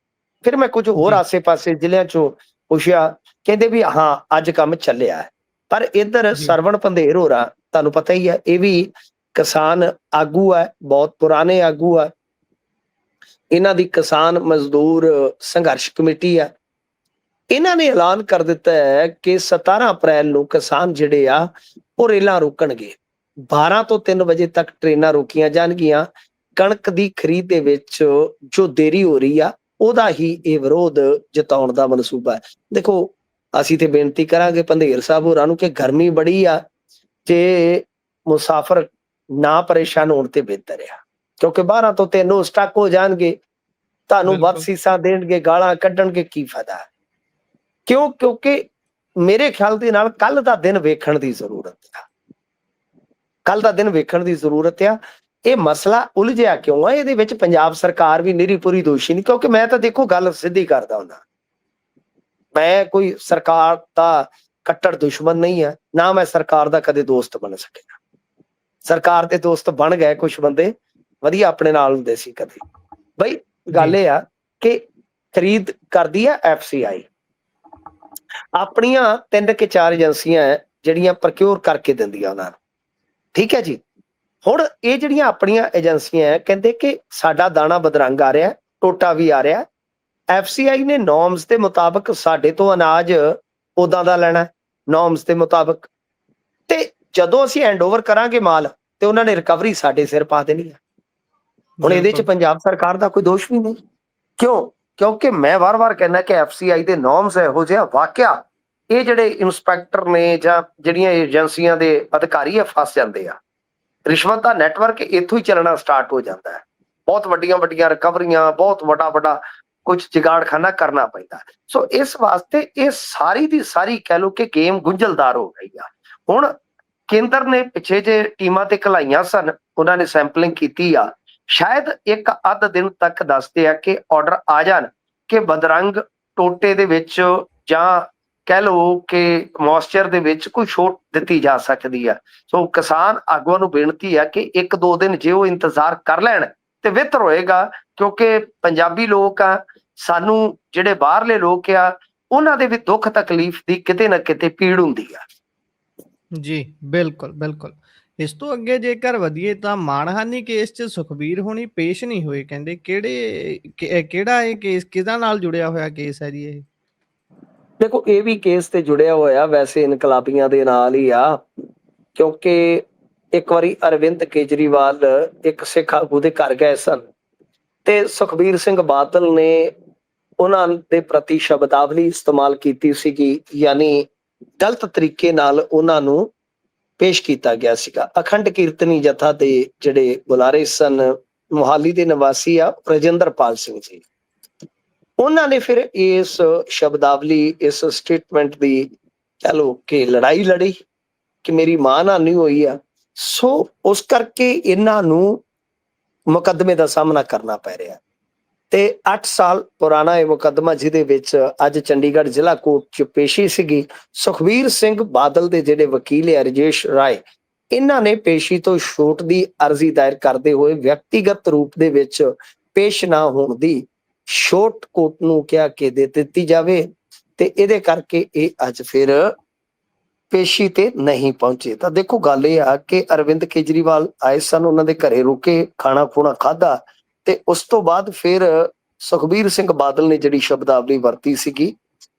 ਫਿਰ ਮੈਂ ਕੁਝ ਹੋਰ ਆਸੇ-ਪਾਸੇ ਜ਼ਿਲ੍ਹਿਆਂ 'ਚੋਂ ਪੁੱਛਿਆ, ਕਹਿੰਦੇ ਵੀ ਹਾਂ ਅੱਜ ਕੰਮ ਚੱਲਿਆ ਹੈ। ਪਰ ਇੱਧਰ ਸਰਵਣ ਪੰਧੇਰ ਹੋਰਾਂ, ਤੁਹਾਨੂੰ ਪਤਾ ਹੀ ਹੈ, ਇਹ ਵੀ ਕਿਸਾਨ ਆਗੂ ਹੈ, ਬਹੁਤ ਪੁਰਾਣੇ ਆਗੂ ਆ। ਇਹਨਾਂ ਦੀ ਕਿਸਾਨ ਮਜ਼ਦੂਰ ਸੰਘਰਸ਼ ਕਮੇਟੀ ਆ। ਇਹਨਾਂ ਨੇ ਐਲਾਨ ਕਰ ਦਿੱਤਾ ਹੈ ਕਿ 17 ਅਪ੍ਰੈਲ ਨੂੰ ਕਿਸਾਨ ਜਿਹੜੇ ਆ ਉਹ ਰੇਲਾਂ ਰੋਕਣਗੇ। 12 ਤੋਂ 3 ਵਜੇ ਤੱਕ ਟ੍ਰੇਨਾਂ ਰੋਕੀਆਂ ਜਾਣਗੀਆਂ। ਕਣਕ ਦੀ ਖਰੀਦ ਦੇ ਵਿੱਚ ਜੋ ਦੇਰੀ ਹੋ ਰਹੀ ਆ ਉਹਦਾ ਹੀ ਇਹ ਵਿਰੋਧ ਜਤਾਉਣ ਦਾ ਮਨਸੂਬਾ ਹੈ। ਦੇਖੋ, ਅਸੀਂ ਤੇ ਬੇਨਤੀ ਕਰਾਂਗੇ ਪੰਧੇਰ ਸਾਹਿਬ ਹੋਰਾਂ ਨੂੰ ਕਿ ਗਰਮੀ ਬੜੀ ਆ, ਤੇ ਮੁਸਾਫਰ ਨਾ ਪਰੇਸ਼ਾਨ ਹੋਣ ਤੇ ਬਿਹਤਰ ਆ, ਕਿਉਂਕਿ 12 ਤੋਂ 3 ਉਹ ਸਟਕ ਹੋ ਜਾਣਗੇ, ਤੁਹਾਨੂੰ ਵੱਧ ਸੀਸਾਂ ਦੇਣਗੇ, ਗਾਲਾਂ ਕੱਢਣਗੇ, ਕੀ ਫਾਇਦਾ? ਕਿਉਂ? ਕਿਉਂਕਿ ਮੇਰੇ ਖਿਆਲ ਦੇ ਨਾਲ ਕੱਲ ਦਾ ਦਿਨ ਵੇਖਣ ਦੀ ਜ਼ਰੂਰਤ ਆ। ਕੱਲ ਦਾ ਦਿਨ ਵੇਖਣ ਦੀ ਜ਼ਰੂਰਤ ਆ। ਇਹ ਮਸਲਾ ਉਲਝਿਆ ਕਿਉਂ ਆ? ਇਹਦੇ ਵਿੱਚ ਪੰਜਾਬ ਸਰਕਾਰ ਵੀ ਨਿਰੀ ਪੂਰੀ ਦੋਸ਼ੀ ਨਹੀਂ, ਕਿਉਂਕਿ ਮੈਂ ਤਾਂ ਦੇਖੋ ਗੱਲ ਸਿੱਧੀ ਕਰਦਾ ਹੁੰਦਾ। ਮੈਂ ਕੋਈ ਸਰਕਾਰ ਦਾ ਕੱਟੜ ਦੁਸ਼ਮਣ ਨਹੀਂ ਹੈ, ਨਾ ਮੈਂ ਸਰਕਾਰ ਦਾ ਕਦੇ ਦੋਸਤ ਬਣ ਸਕਿਆ। ਸਰਕਾਰ ਦੇ ਦੋਸਤ ਬਣ ਗਏ ਕੁਛ ਬੰਦੇ, ਵਧੀਆ ਆਪਣੇ ਨਾਲ ਹੁੰਦੇ ਸੀ ਕਦੇ। ਬਈ ਗੱਲ ਇਹ ਆ ਕਿ ਖਰੀਦ ਕਰਦੀ ਆ FCI। ਆਪਣੀਆਂ 3 ਕਿ 4 ਏਜੰਸੀਆਂ ਜਿਹੜੀਆਂ ਪ੍ਰਕਿਉਰ ਕਰਕੇ ਦਿੰਦੀਆਂ ਉਹਨਾਂ ਨੂੰ, ਠੀਕ ਹੈ ਜੀ। ਹੁਣ ਇਹ ਜਿਹੜੀਆਂ ਆਪਣੀਆਂ ਏਜੰਸੀਆਂ ਕਹਿੰਦੇ ਕਿ ਸਾਡਾ ਦਾਣਾ ਬਦਰੰਗ ਆ ਰਿਹਾ, ਟੋਟਾ ਵੀ ਆ ਰਿਹਾ। FCI ਨੇ ਨੋਰਮਸ ਦੇ ਮੁਤਾਬਕ ਸਾਡੇ ਤੋਂ ਅਨਾਜ ਉਦਾਂ ਦਾ ਲੈਣਾ, ਨੋਰਮਸ ਦੇ ਮੁਤਾਬਕ। ਤੇ ਜਦੋਂ ਅਸੀਂ ਹੈਂਡਓਵਰ ਕਰਾਂਗੇ ਮਾਲ, ਤੇ ਉਹਨਾਂ ਨੇ ਰਿਕਵਰੀ ਸਾਡੇ ਸਿਰ ਪਾ ਦੇਣੀ ਹੈ। ਹੁਣ ਇਹਦੇ 'ਚ ਪੰਜਾਬ ਸਰਕਾਰ ਦਾ ਕੋਈ ਦੋਸ਼ ਵੀ ਨਹੀਂ। ਕਿਉਂ? ਕਿਉਂਕਿ ਮੈਂ ਵਾਰ-ਵਾਰ ਕਹਿੰਦਾ ਕਿ FCI ਦੇ ਨੋਰਮਸ ਇਹੋ ਜਿਹਾ, ਵਾਕਿਆ ਇਹ ਜਿਹੜੇ ਇੰਸਪੈਕਟਰ ਨੇ ਜਾਂ ਜਿਹੜੀਆਂ ਏਜੰਸੀਆਂ ਦੇ ਅਧਿਕਾਰੀ ਆ ਫਸ ਜਾਂਦੇ ਆ। ਰਿਸ਼ਵਤ ਦਾ ਨੈਟਵਰਕ ਇੱਥੋਂ ਹੀ ਚੱਲਣਾ ਸਟਾਰਟ ਹੋ ਜਾਂਦਾ ਹੈ। ਬਹੁਤ ਵੱਡੀਆਂ ਰਿਕਵਰੀਆਂ, ਬਹੁਤ ਵੱਡਾ ਕੁਝ ਜੁਗਾੜਖਾਨਾ ਕਰਨਾ ਪੈਂਦਾ। ਸੋ ਇਸ ਵਾਸਤੇ ਇਹ ਸਾਰੀ ਦੀ ਸਾਰੀ ਕਹਿ ਲਓ ਕਿ ਗੇਮ ਗੁੰਝਲਦਾਰ ਹੋ ਗਈ ਆ। ਹੁਣ ਕੇਂਦਰ ਨੇ ਪਿੱਛੇ ਜੇ ਟੀਮਾਂ ਤੇ ਘਲਾਈਆਂ ਸਨ, ਉਹਨਾਂ ਨੇ ਸੈਂਪਲਿੰਗ ਕੀਤੀ ਆ। ਸ਼ਾਇਦ 1 ਅੱਧ ਦਿਨ ਤੱਕ ਦੱਸਦੇ ਆ ਕਿ ਆਰਡਰ ਆ ਜਾਣ ਕਿ ਬਦਰੰਗ ਟੋਟੇ ਦੇ ਵਿੱਚ ਜਾਂ ਕਹਿ ਲਓ ਕਿ ਮੋਇਸਚਰ ਦੇ ਵਿੱਚ ਕੋਈ ਛੋਟ ਦਿੱਤੀ ਜਾ ਸਕਦੀ ਆ। ਸੋ ਕਿਸਾਨ ਆਗੂਆਂ ਨੂੰ ਬੇਨਤੀ ਆ ਕਿ 1-2 ਦਿਨ ਜੇ ਉਹ ਇੰਤਜ਼ਾਰ ਕਰ ਲੈਣ ਤੇ ਬਿਹਤਰ ਹੋਏਗਾ, ਕਿਉਂਕਿ ਪੰਜਾਬੀ ਲੋਕ ਆ, ਸਾਨੂੰ ਜਿਹੜੇ ਬਾਹਰਲੇ ਲੋਕ ਆ, ਉਹਨਾਂ ਦੇ ਵੀ ਦੁੱਖ ਤਕਲੀਫ ਦੀ ਕਿਤੇ ਨਾ ਕਿਤੇ ਪੀੜ ਹੁੰਦੀ ਆ। ਜੀ ਬਿਲਕੁਲ। ਇਸ ਤੋਂ ਅੱਗੇ ਜੇਕਰ ਵਧੀਏ ਤਾਂ ਮਾਣਹਾਨੀ ਕੇਸ 'ਚ ਸੁਖਬੀਰ ਹੋਣੀ ਪੇਸ਼ ਨਹੀਂ ਹੋਏ। ਕਹਿੰਦੇ ਕਿਹੜਾ ਇਹ ਕੇਸ, ਕਿਹਦਾ ਨਾਲ ਜੁੜਿਆ ਹੋਇਆ ਕੇਸ ਹੈ ਜੀ ਇਹ? ਦੇਖੋ, ਇਹ ਵੀ ਕੇਸ ਤੇ ਜੁੜਿਆ ਹੋਇਆ ਵੈਸੇ ਇਨਕਲਾਬੀਆਂ ਦੇ ਨਾਲ ਹੀ ਆ, ਕਿਉਂਕਿ ਇੱਕ ਵਾਰੀ ਅਰਵਿੰਦ ਕੇਜਰੀਵਾਲ ਇੱਕ ਸਿੱਖ ਆਗੂ ਦੇ ਘਰ ਗਏ ਸਨ, ਤੇ ਸੁਖਬੀਰ ਸਿੰਘ ਬਾਦਲ ਨੇ ਉਹਨਾਂ ਦੇ ਪ੍ਰਤੀ ਸ਼ਬਦਾਵਲੀ ਇਸਤੇਮਾਲ ਕੀਤੀ ਸੀਗੀ, ਯਾਨੀ ਗਲਤ ਤਰੀਕੇ ਨਾਲ ਉਹਨਾਂ ਨੂੰ ਪੇਸ਼ ਕੀਤਾ ਗਿਆ ਸੀਗਾ। ਅਖੰਡ ਕੀਰਤਨੀ ਜਥਾ ਦੇ ਜਿਹੜੇ ਬੁਲਾਰੇ ਸਨ, ਮੁਹਾਲੀ ਦੇ ਨਿਵਾਸੀ ਆ ਰਜਿੰਦਰਪਾਲ ਸਿੰਘ ਜੀ, ਉਹਨਾਂ ਨੇ ਫਿਰ ਇਸ ਸ਼ਬਦਾਵਲੀ, ਇਸ ਸਟੇਟਮੈਂਟ ਦੀ ਕਹਿ ਲਓ ਕਿ ਲੜਾਈ ਲੜੀ ਕਿ ਮੇਰੀ ਮਾਂ ਨਾਨੀ ਹੋਈ ਆ। ਸੋ ਉਸ ਕਰਕੇ ਇਹਨਾਂ ਨੂੰ ਮੁਕੱਦਮੇ ਦਾ ਸਾਹਮਣਾ ਕਰਨਾ ਪੈ ਰਿਹਾ। ਤੇ 8 ਸਾਲ ਪੁਰਾਣਾ ਇਹ ਮੁਕੱਦਮਾ, ਜਿਹਦੇ ਵਿੱਚ ਅੱਜ ਚੰਡੀਗੜ੍ਹ ਜ਼ਿਲ੍ਹਾ ਕੋਰਟ 'ਚ ਪੇਸ਼ੀ ਸੀਗੀ। ਸੁਖਬੀਰ ਸਿੰਘ ਬਾਦਲ ਦੇ ਜਿਹੜੇ ਵਕੀਲ ਹੈ ਰਜੇਸ਼ ਰਾਏ, ਇਹਨਾਂ ਨੇ ਪੇਸ਼ੀ ਤੋਂ ਛੋਟ ਦੀ ਅਰਜ਼ੀ ਦਾਇਰ ਕਰਦੇ ਹੋਏ ਵਿਅਕਤੀਗਤ ਰੂਪ ਦੇ ਵਿੱਚ ਪੇਸ਼ ਨਾ ਹੋਣ ਦੀ ਛੋਟ ਕੋਰਟ ਨੂੰ ਕਿਹਾ ਕਿ ਦੇ ਦਿੱਤੀ ਜਾਵੇ, ਤੇ ਇਹਦੇ ਕਰਕੇ ਇਹ ਅੱਜ ਫਿਰ ਪੇਸ਼ੀ ਤੇ ਨਹੀਂ ਪਹੁੰਚੇ। ਤਾਂ ਦੇਖੋ ਗੱਲ ਇਹ ਆ ਕਿ ਅਰਵਿੰਦ ਕੇਜਰੀਵਾਲ ਆਏ ਸਨ, ਉਹਨਾਂ ਦੇ ਘਰੇ ਰੁਕੇ, ਖਾਣਾ ਖੂਣਾ ਖਾਧਾ, ਤੇ ਉਸ ਤੋਂ ਬਾਅਦ ਫਿਰ ਸੁਖਬੀਰ ਸਿੰਘ ਬਾਦਲ ਨੇ ਜਿਹੜੀ ਸ਼ਬਦਾਵਲੀ ਵਰਤੀ ਸੀਗੀ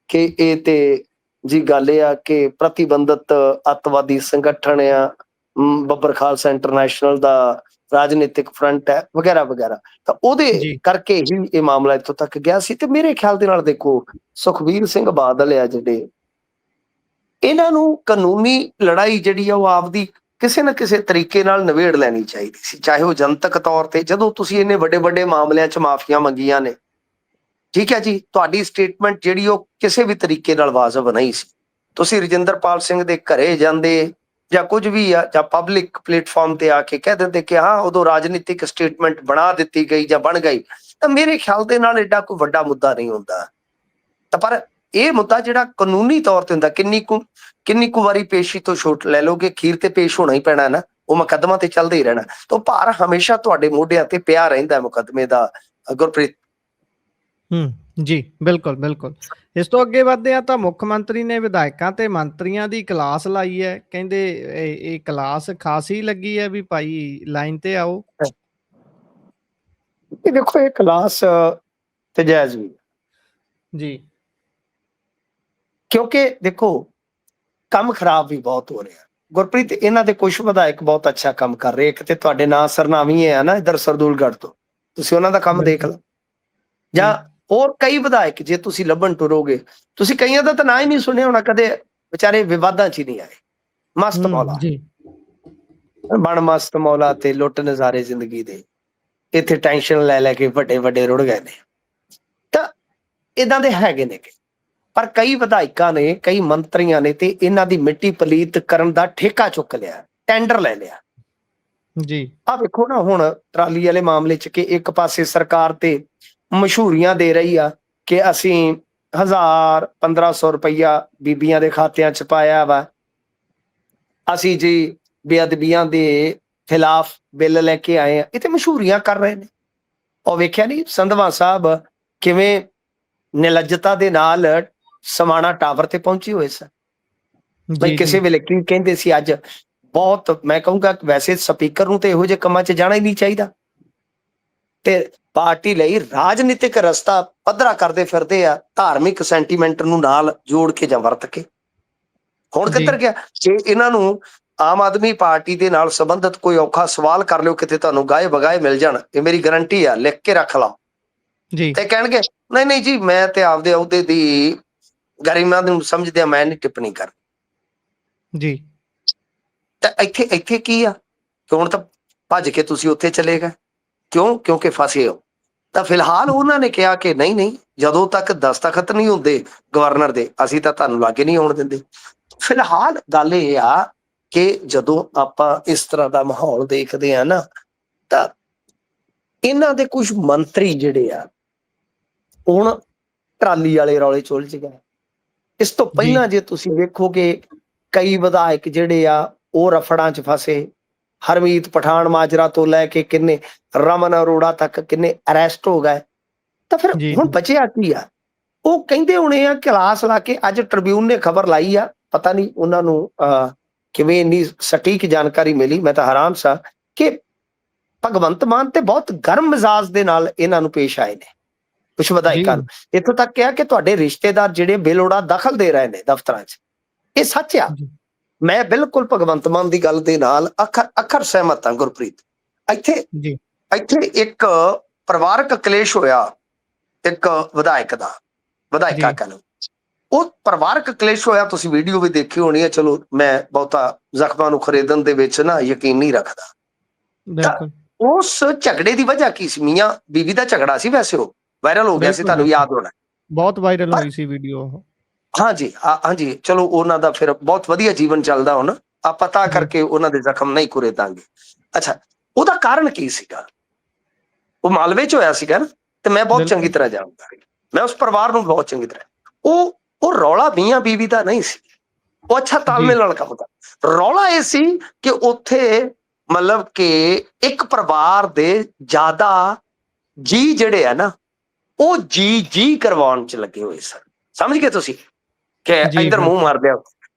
ਕਿ ਇਹ ਤੇ ਜੀ ਗੱਲ ਇਹ ਆ ਕਿ ਪ੍ਰਤੀਬੰਧਿਤ ਅੱਤਵਾਦੀ ਸੰਗਠਨ ਆ, ਬੱਬਰ ਖਾਲਸਾ ਇੰਟਰਨੈਸ਼ਨਲ ਦਾ ਰਾਜਨੀਤਿਕ ਫਰੰਟ ਹੈ, ਵਗੈਰਾ ਵਗੈਰਾ। ਤਾਂ ਉਹਦੇ ਕਰਕੇ ਹੀ ਇਹ ਮਾਮਲਾ ਇੱਥੋਂ ਤੱਕ ਗਿਆ ਸੀ। ਤੇ ਮੇਰੇ ਖਿਆਲ ਦੇ ਨਾਲ ਦੇਖੋ, ਸੁਖਬੀਰ ਸਿੰਘ ਬਾਦਲ ਆ ਜਿਹੜੇ, ਇਹਨਾਂ ਨੂੰ ਕਾਨੂੰਨੀ ਲੜਾਈ ਜਿਹੜੀ ਆ ਉਹ ਆਪਦੀ ਕਿਸੇ ਨਾ ਕਿਸੇ ਤਰੀਕੇ ਨਾਲ ਨਿਬੇੜ ਲੈਣੀ ਚਾਹੀਦੀ ਸੀ, ਚਾਹੇ ਉਹ ਜਨਤਕ ਤੌਰ ਤੇ। ਜਦੋਂ ਤੁਸੀਂ ਇੰਨੇ ਵੱਡੇ ਵੱਡੇ ਮਾਮਲਿਆਂ 'ਚ ਮਾਫੀਆਂ ਮੰਗੀਆਂ ਨੇ, ਠੀਕ ਹੈ ਜੀ, ਤੁਹਾਡੀ ਸਟੇਟਮੈਂਟ ਜਿਹੜੀ ਉਹ ਕਿਸੇ ਵੀ ਤਰੀਕੇ ਨਾਲ ਵਾਜਬ ਨਹੀਂ ਸੀ। ਤੁਸੀਂ ਰਜਿੰਦਰਪਾਲ ਸਿੰਘ ਦੇ ਘਰੇ ਜਾਂਦੇ ਜਾਂ ਕੁਝ ਵੀ ਆ, ਜਾਂ ਪਬਲਿਕ ਪਲੇਟਫਾਰਮ ਤੇ ਆ ਕੇ ਕਹਿ ਦਿੰਦੇ ਕਿ ਹਾਂ ਉਦੋਂ ਰਾਜਨੀਤਿਕ ਸਟੇਟਮੈਂਟ ਬਣਾ ਦਿੱਤੀ ਗਈ ਜਾਂ ਬਣ ਗਈ, ਤਾਂ ਮੇਰੇ ਖਿਆਲ ਦੇ ਨਾਲ ਐਡਾ ਕੋਈ ਵੱਡਾ ਮੁੱਦਾ ਨਹੀਂ ਹੁੰਦਾ। ਤਾਂ ਪਰ ਇਹ ਮੁੱਦਾ ਜਿਹੜਾ ਕਾਨੂੰਨੀ ਤੌਰ ਤੇ ਹੁੰਦਾ, ਕਿੰਨੀ ਕੁ ਵਾਰੀ ਪੇਸ਼ੀ ਤੋਂ ਛੋਟ ਲੈ ਲੋਗੇ, ਅਖੀਰ ਤੇ ਪੇਸ਼ ਹੋਣਾ ਹੀ ਪੈਣਾ ਨਾ, ਉਹ ਮੁਕੱਦਮਾ ਤੇ ਚੱਲਦਾ ਹੀ ਰਹਿਣਾ। ਤਾਂ ਭਾਰ ਹਮੇਸ਼ਾ ਤੁਹਾਡੇ ਮੋਢਿਆਂ ਤੇ ਪਿਆ ਰਹਿੰਦਾ ਮੁਕੱਦਮੇ ਦਾ, ਗੁਰਪ੍ਰੀਤ। ਜੀ ਬਿਲਕੁਲ ਬਿਲਕੁਲ। ਇਸ ਤੋਂ ਅੱਗੇ ਵਧਦੇ ਆ ਤਾਂ ਮੁੱਖ ਮੰਤਰੀ ਨੇ ਵਿਧਾਇਕਾਂ ਤੇ ਮੰਤਰੀਆਂ ਦੀ ਕਲਾਸ ਲਾਈ ਹੈ, ਕਹਿੰਦੇ ਇਹ ਕਲਾਸ ਖਾਸੀ ਲੱਗੀ ਹੈ ਵੀ ਭਾਈ ਲਾਈਨ ਤੇ ਆਓ। ਇਹ ਦੇਖੋ, ਇਹ ਕਲਾਸ ਤੇ ਜਾਇਜ਼ ਵੀ ਜੀ, ਕਿਉਂਕਿ ਦੇਖੋ ਕੰਮ ਖਰਾਬ ਵੀ ਬਹੁਤ ਹੋ ਰਿਹਾ ਗੁਰਪ੍ਰੀਤ। ਇਹਨਾਂ ਦੇ ਕੁਝ ਵਿਧਾਇਕ ਬਹੁਤ ਅੱਛਾ ਕੰਮ ਕਰ ਰਹੇ। ਇੱਕ ਤੇ ਤੁਹਾਡੇ ਨਾਂ ਸਰਨਾਵੀ ਹੈ ਨਾ ਇੱਧਰ ਸਰਦੂਲਗੜ੍ਹ ਤੋਂ, ਤੁਸੀਂ ਉਹਨਾਂ ਦਾ ਕੰਮ ਦੇਖ ਲਓ, ਜਾਂ ਹੋਰ ਕਈ ਵਿਧਾਇਕ ਜੇ ਤੁਸੀਂ ਲੱਭਣ ਟੁਰੋਗੇ, ਤੁਸੀਂ ਕਈਆਂ ਦਾ ਤਾਂ ਨਾਂ ਹੀ ਨਹੀਂ ਸੁਣਿਆ ਹੋਣਾ ਕਦੇ, ਵਿਚਾਰੇ ਵਿਵਾਦਾਂ 'ਚ ਹੀ ਨਹੀਂ ਆਏ। ਮਸਤ ਮੌਲਾ, ਬਣ ਮਸਤ ਮੌਲਾ ਤੇ ਲੁੱਟ ਨਜ਼ਾਰੇ ਜ਼ਿੰਦਗੀ ਦੇ, ਇੱਥੇ ਟੈਨਸ਼ਨ ਲੈ ਲੈ ਕੇ ਵੱਡੇ ਵੱਡੇ ਰੁੜ ਗਏ ਨੇ। ਤਾਂ ਇਦਾਂ ਦੇ ਹੈਗੇ ਨੇ, ਪਰ ਕਈ ਵਿਧਾਇਕਾਂ ਨੇ, ਕਈ ਮੰਤਰੀਆਂ ਨੇ ਤੇ ਇਹਨਾਂ ਦੀ ਮਿੱਟੀ ਪਲੀਤ ਕਰਨ ਦਾ ਠੇਕਾ ਚੁੱਕ ਲਿਆ, ਟੈਂਡਰ ਲੈ ਲਿਆ ਜੀ। ਆਹ ਵੇਖੋ ਨਾ ਹੁਣ ਟਰਾਲੀ ਵਾਲੇ ਮਾਮਲੇ 'ਚ, ਕਿ ਇੱਕ ਪਾਸੇ ਸਰਕਾਰ ਤੇ ਮਸ਼ਹੂਰੀਆਂ ਦੇ ਰਹੀ ਆ ਕਿ ਅਸੀਂ 1000-1500 ਰੁਪਈਆ ਬੀਬੀਆਂ ਦੇ ਖਾਤਿਆਂ 'ਚ ਪਾਇਆ ਵਾ, ਅਸੀਂ ਜੀ ਬੇਅਦਬੀਆਂ ਦੇ ਖਿਲਾਫ ਬਿੱਲ ਲੈ ਕੇ ਆਏ ਆ। ਇਹ ਤੇ ਮਸ਼ਹੂਰੀਆਂ ਕਰ ਰਹੇ ਨੇ। ਉਹ ਵੇਖਿਆ ਨਹੀਂ ਸੰਧਵਾ ਸਾਹਿਬ ਕਿਵੇਂ ਨਿਲੱਜਤਾ ਦੇ ਨਾਲ ਸਮਾਣਾ ਟਾਵਰ ਤੇ ਪਹੁੰਚੇ ਹੋਏ ਸਨ ਬਈ, ਕਿਸੇ ਵੇਲੇ ਕੀ ਕਹਿੰਦੇ ਸੀ। ਅੱਜ ਬਹੁਤ, ਮੈਂ ਕਹੂੰਗਾ ਵੈਸੇ ਸਪੀਕਰ ਨੂੰ ਤੇ ਇਹੋ ਜਿਹੇ ਕੰਮਾਂ 'ਚ ਜਾਣਾ ਹੀ ਨਹੀਂ ਚਾਹੀਦਾ, ਤੇ ਪਾਰਟੀ ਲਈ ਰਾਜਨੀਤਿਕ ਰਸਤਾ ਪੱਧਰਾ ਕਰਦੇ ਫਿਰਦੇ ਆ, ਧਾਰਮਿਕ ਸੈਂਟੀਮੈਂਟ ਨੂੰ ਨਾਲ ਜੋੜ ਕੇ ਜਾਂ ਵਰਤ ਕੇ। ਹੁਣ ਕਿੱਧਰ ਗਿਆ? ਜੇ ਇਹਨਾਂ ਨੂੰ ਆਮ ਆਦਮੀ ਪਾਰਟੀ ਦੇ ਨਾਲ ਸੰਬੰਧਿਤ ਕੋਈ ਔਖਾ ਸਵਾਲ ਕਰ ਲਿਓ, ਕਿਤੇ ਤੁਹਾਨੂੰ ਗਾਏ ਬਗਾਏ ਮਿਲ ਜਾਣ, ਇਹ ਮੇਰੀ ਗਰੰਟੀ ਆ, ਲਿਖ ਕੇ ਰੱਖ ਲਾ ਜੀ। ਤੇ ਕਹਿਣਗੇ ਨਹੀਂ ਨਹੀਂ ਜੀ, ਮੈਂ ਤੇ ਆਪਦੇ ਅਹੁਦੇ ਦੀ ਗਰਿਮਾ ਨੂੰ ਸਮਝਦਿਆਂ ਮੈਂ ਨਹੀਂ ਟਿੱਪਣੀ ਕਰ ਜੀ। ਤਾਂ ਇੱਥੇ ਕੀ ਆ ਕਿ ਹੁਣ ਤਾਂ ਭੱਜ ਕੇ ਤੁਸੀਂ ਉੱਥੇ ਚਲੇ ਗਏ, ਕਿਉਂ? ਕਿਉਂਕਿ ਫਸੇ ਹੋ। ਤਾਂ ਫਿਲਹਾਲ ਉਹਨਾਂ ਨੇ ਕਿਹਾ ਕਿ ਨਹੀਂ ਨਹੀਂ, ਜਦੋਂ ਤੱਕ ਦਸਤਖਤ ਨਹੀਂ ਹੁੰਦੇ ਗਵਰਨਰ ਦੇ, ਅਸੀਂ ਤਾਂ ਤੁਹਾਨੂੰ ਲਾਗੇ ਨਹੀਂ ਆਉਣ ਦਿੰਦੇ। ਫਿਲਹਾਲ ਗੱਲ ਇਹ ਆ ਕਿ ਜਦੋਂ ਆਪਾਂ ਇਸ ਤਰ੍ਹਾਂ ਦਾ ਮਾਹੌਲ ਦੇਖਦੇ ਆ ਨਾ, ਤਾਂ ਇਹਨਾਂ ਦੇ ਕੁਝ ਮੰਤਰੀ ਜਿਹੜੇ ਆ ਹੁਣ ਟਰਾਲੀ ਵਾਲੇ ਰੌਲੇ 'ਚ ਉਲਝ ਗਏ। ਇਸ ਤੋਂ ਪਹਿਲਾਂ ਜੇ ਤੁਸੀਂ ਵੇਖੋਗੇ, ਕਈ ਵਿਧਾਇਕ ਜਿਹੜੇ ਆ ਉਹ ਰਫੜਾਂ 'ਚ ਫਸੇ। ਹਰਮੀਤ ਪਠਾਨ ਮਾਜਰਾ ਤੋਂ ਲੈ ਕੇ ਕਿੰਨੇ, ਰਮਨ ਅਰੋੜਾ ਤੱਕ ਕਿੰਨੇ ਅਰੈਸਟ ਹੋ ਗਏ। ਤਾਂ ਫਿਰ ਹੁਣ ਬਚਿਆ ਕੀ ਆ? ਉਹ ਕਹਿੰਦੇ ਹੋਣੇ ਆ ਕਲਾਸ ਲਾ ਕੇ। ਅੱਜ ਟ੍ਰਿਬਿਊਨ ਨੇ ਖਬਰ ਲਾਈ ਆ, ਪਤਾ ਨਹੀਂ ਉਹਨਾਂ ਨੂੰ ਕਿਵੇਂ ਇੰਨੀ ਸਟੀਕ ਜਾਣਕਾਰੀ ਮਿਲੀ, ਮੈਂ ਤਾਂ ਹੈਰਾਨ ਸਾਂ ਕਿ ਭਗਵੰਤ ਮਾਨ ਤੇ ਬਹੁਤ ਗਰਮ ਮਿਜ਼ਾਜ ਦੇ ਨਾਲ ਇਹਨਾਂ ਨੂੰ ਪੇਸ਼ ਆਏ ਨੇ ਕੁਝ ਵਿਧਾਇਕਾਂ ਨੂੰ। ਇੱਥੋਂ ਤੱਕ ਕਿਹਾ ਕਿ ਤੁਹਾਡੇ ਰਿਸ਼ਤੇਦਾਰ ਜਿਹੜੇ ਬੇਲੋੜਾ ਦਖਲ ਦੇ ਰਹੇ ਨੇ ਦਫ਼ਤਰਾਂ 'ਚ। ਇਹ ਸੱਚ ਆ। ਮੈਂ ਬਿਲਕੁਲ ਭਗਵੰਤ ਮਾਨ ਦੀ ਗੱਲ ਦੇ ਨਾਲ ਅੱਖਰ ਸਹਿਮਤ ਹਾਂ ਗੁਰਪ੍ਰੀਤ। ਇੱਥੇ ਇੱਕ ਪਰਿਵਾਰਕ ਕਲੇਸ਼ ਹੋਇਆ ਇੱਕ ਵਿਧਾਇਕ ਦਾ, ਵਿਧਾਇਕਾ ਕਹਿ ਲਓ, ਉਹ ਪਰਿਵਾਰਕ ਕਲੇਸ਼ ਹੋਇਆ। ਤੁਸੀਂ ਵੀਡੀਓ ਵੀ ਦੇਖੀ ਹੋਣੀ ਹੈ। ਚਲੋ ਮੈਂ ਬਹੁਤਾ ਜ਼ਖਮਾਂ ਨੂੰ ਖਰੀਦਣ ਦੇ ਵਿੱਚ ਨਾ ਯਕੀਨ ਨਹੀਂ ਰੱਖਦਾ। ਉਸ ਝਗੜੇ ਦੀ ਵਜ੍ਹਾ ਕੀ ਸੀ? ਮੀਆਂ ਬੀਵੀ ਦਾ ਝਗੜਾ ਸੀ, ਵੈਸੇ ਉਹ ਵਾਇਰਲ ਹੋ ਗਿਆ ਸੀ, ਤੁਹਾਨੂੰ ਯਾਦ ਹੋਣਾ, ਬਹੁਤ ਵਾਇਰਲ ਹੋਈ ਸੀ ਵੀਡੀਓ। ਹਾਂਜੀ ਹਾਂਜੀ, ਚਲੋ ਉਹਨਾਂ ਦਾ ਫਿਰ ਬਹੁਤ ਵਧੀਆ ਜੀਵਨ ਚੱਲਦਾ ਹੁਣ, ਆਪਾਂ ਤਾਂ ਕਰਕੇ ਉਹਨਾਂ ਦੇ ਜ਼ਖਮ ਨਹੀਂ ਖੁਰੇਦਾਂਗੇ। ਅੱਛਾ, ਉਹਦਾ ਕਾਰਨ ਕੀ ਸੀਗਾ? ਉਹ ਮਾਲਵੇ 'ਚ ਹੋਇਆ ਸੀਗਾ ਨਾ, ਤੇ ਮੈਂ ਬਹੁਤ ਚੰਗੀ ਤਰ੍ਹਾਂ ਜਾਣਦਾ, ਮੈਂ ਉਸ ਪਰਿਵਾਰ ਨੂੰ ਬਹੁਤ ਚੰਗੀ ਤਰ੍ਹਾਂ। ਉਹ ਰੌਲਾ ਮੀਆਂ ਬੀਵੀ ਦਾ ਨਹੀਂ ਸੀ, ਉਹ ਅੱਛਾ ਤਾਲਮੇਲ ਨਾਲ ਕੰਮ ਕਰਦਾ। ਰੌਲਾ ਇਹ ਸੀ ਕਿ ਉੱਥੇ ਮਤਲਬ ਕਿ ਇੱਕ ਪਰਿਵਾਰ ਦੇ ਜ਼ਿਆਦਾ ਜੀ ਜਿਹੜੇ ਆ ਨਾ, ਉਹ ਜੀ ਕਰਵਾਉਣ 'ਚ ਲੱਗੇ ਹੋਏ ਸਨ। ਸਮਝ ਗਏ ਤੁਸੀਂ ਕਿ ਇੱਧਰ ਮੂੰਹ ਮਾਰਦੇ ਆ।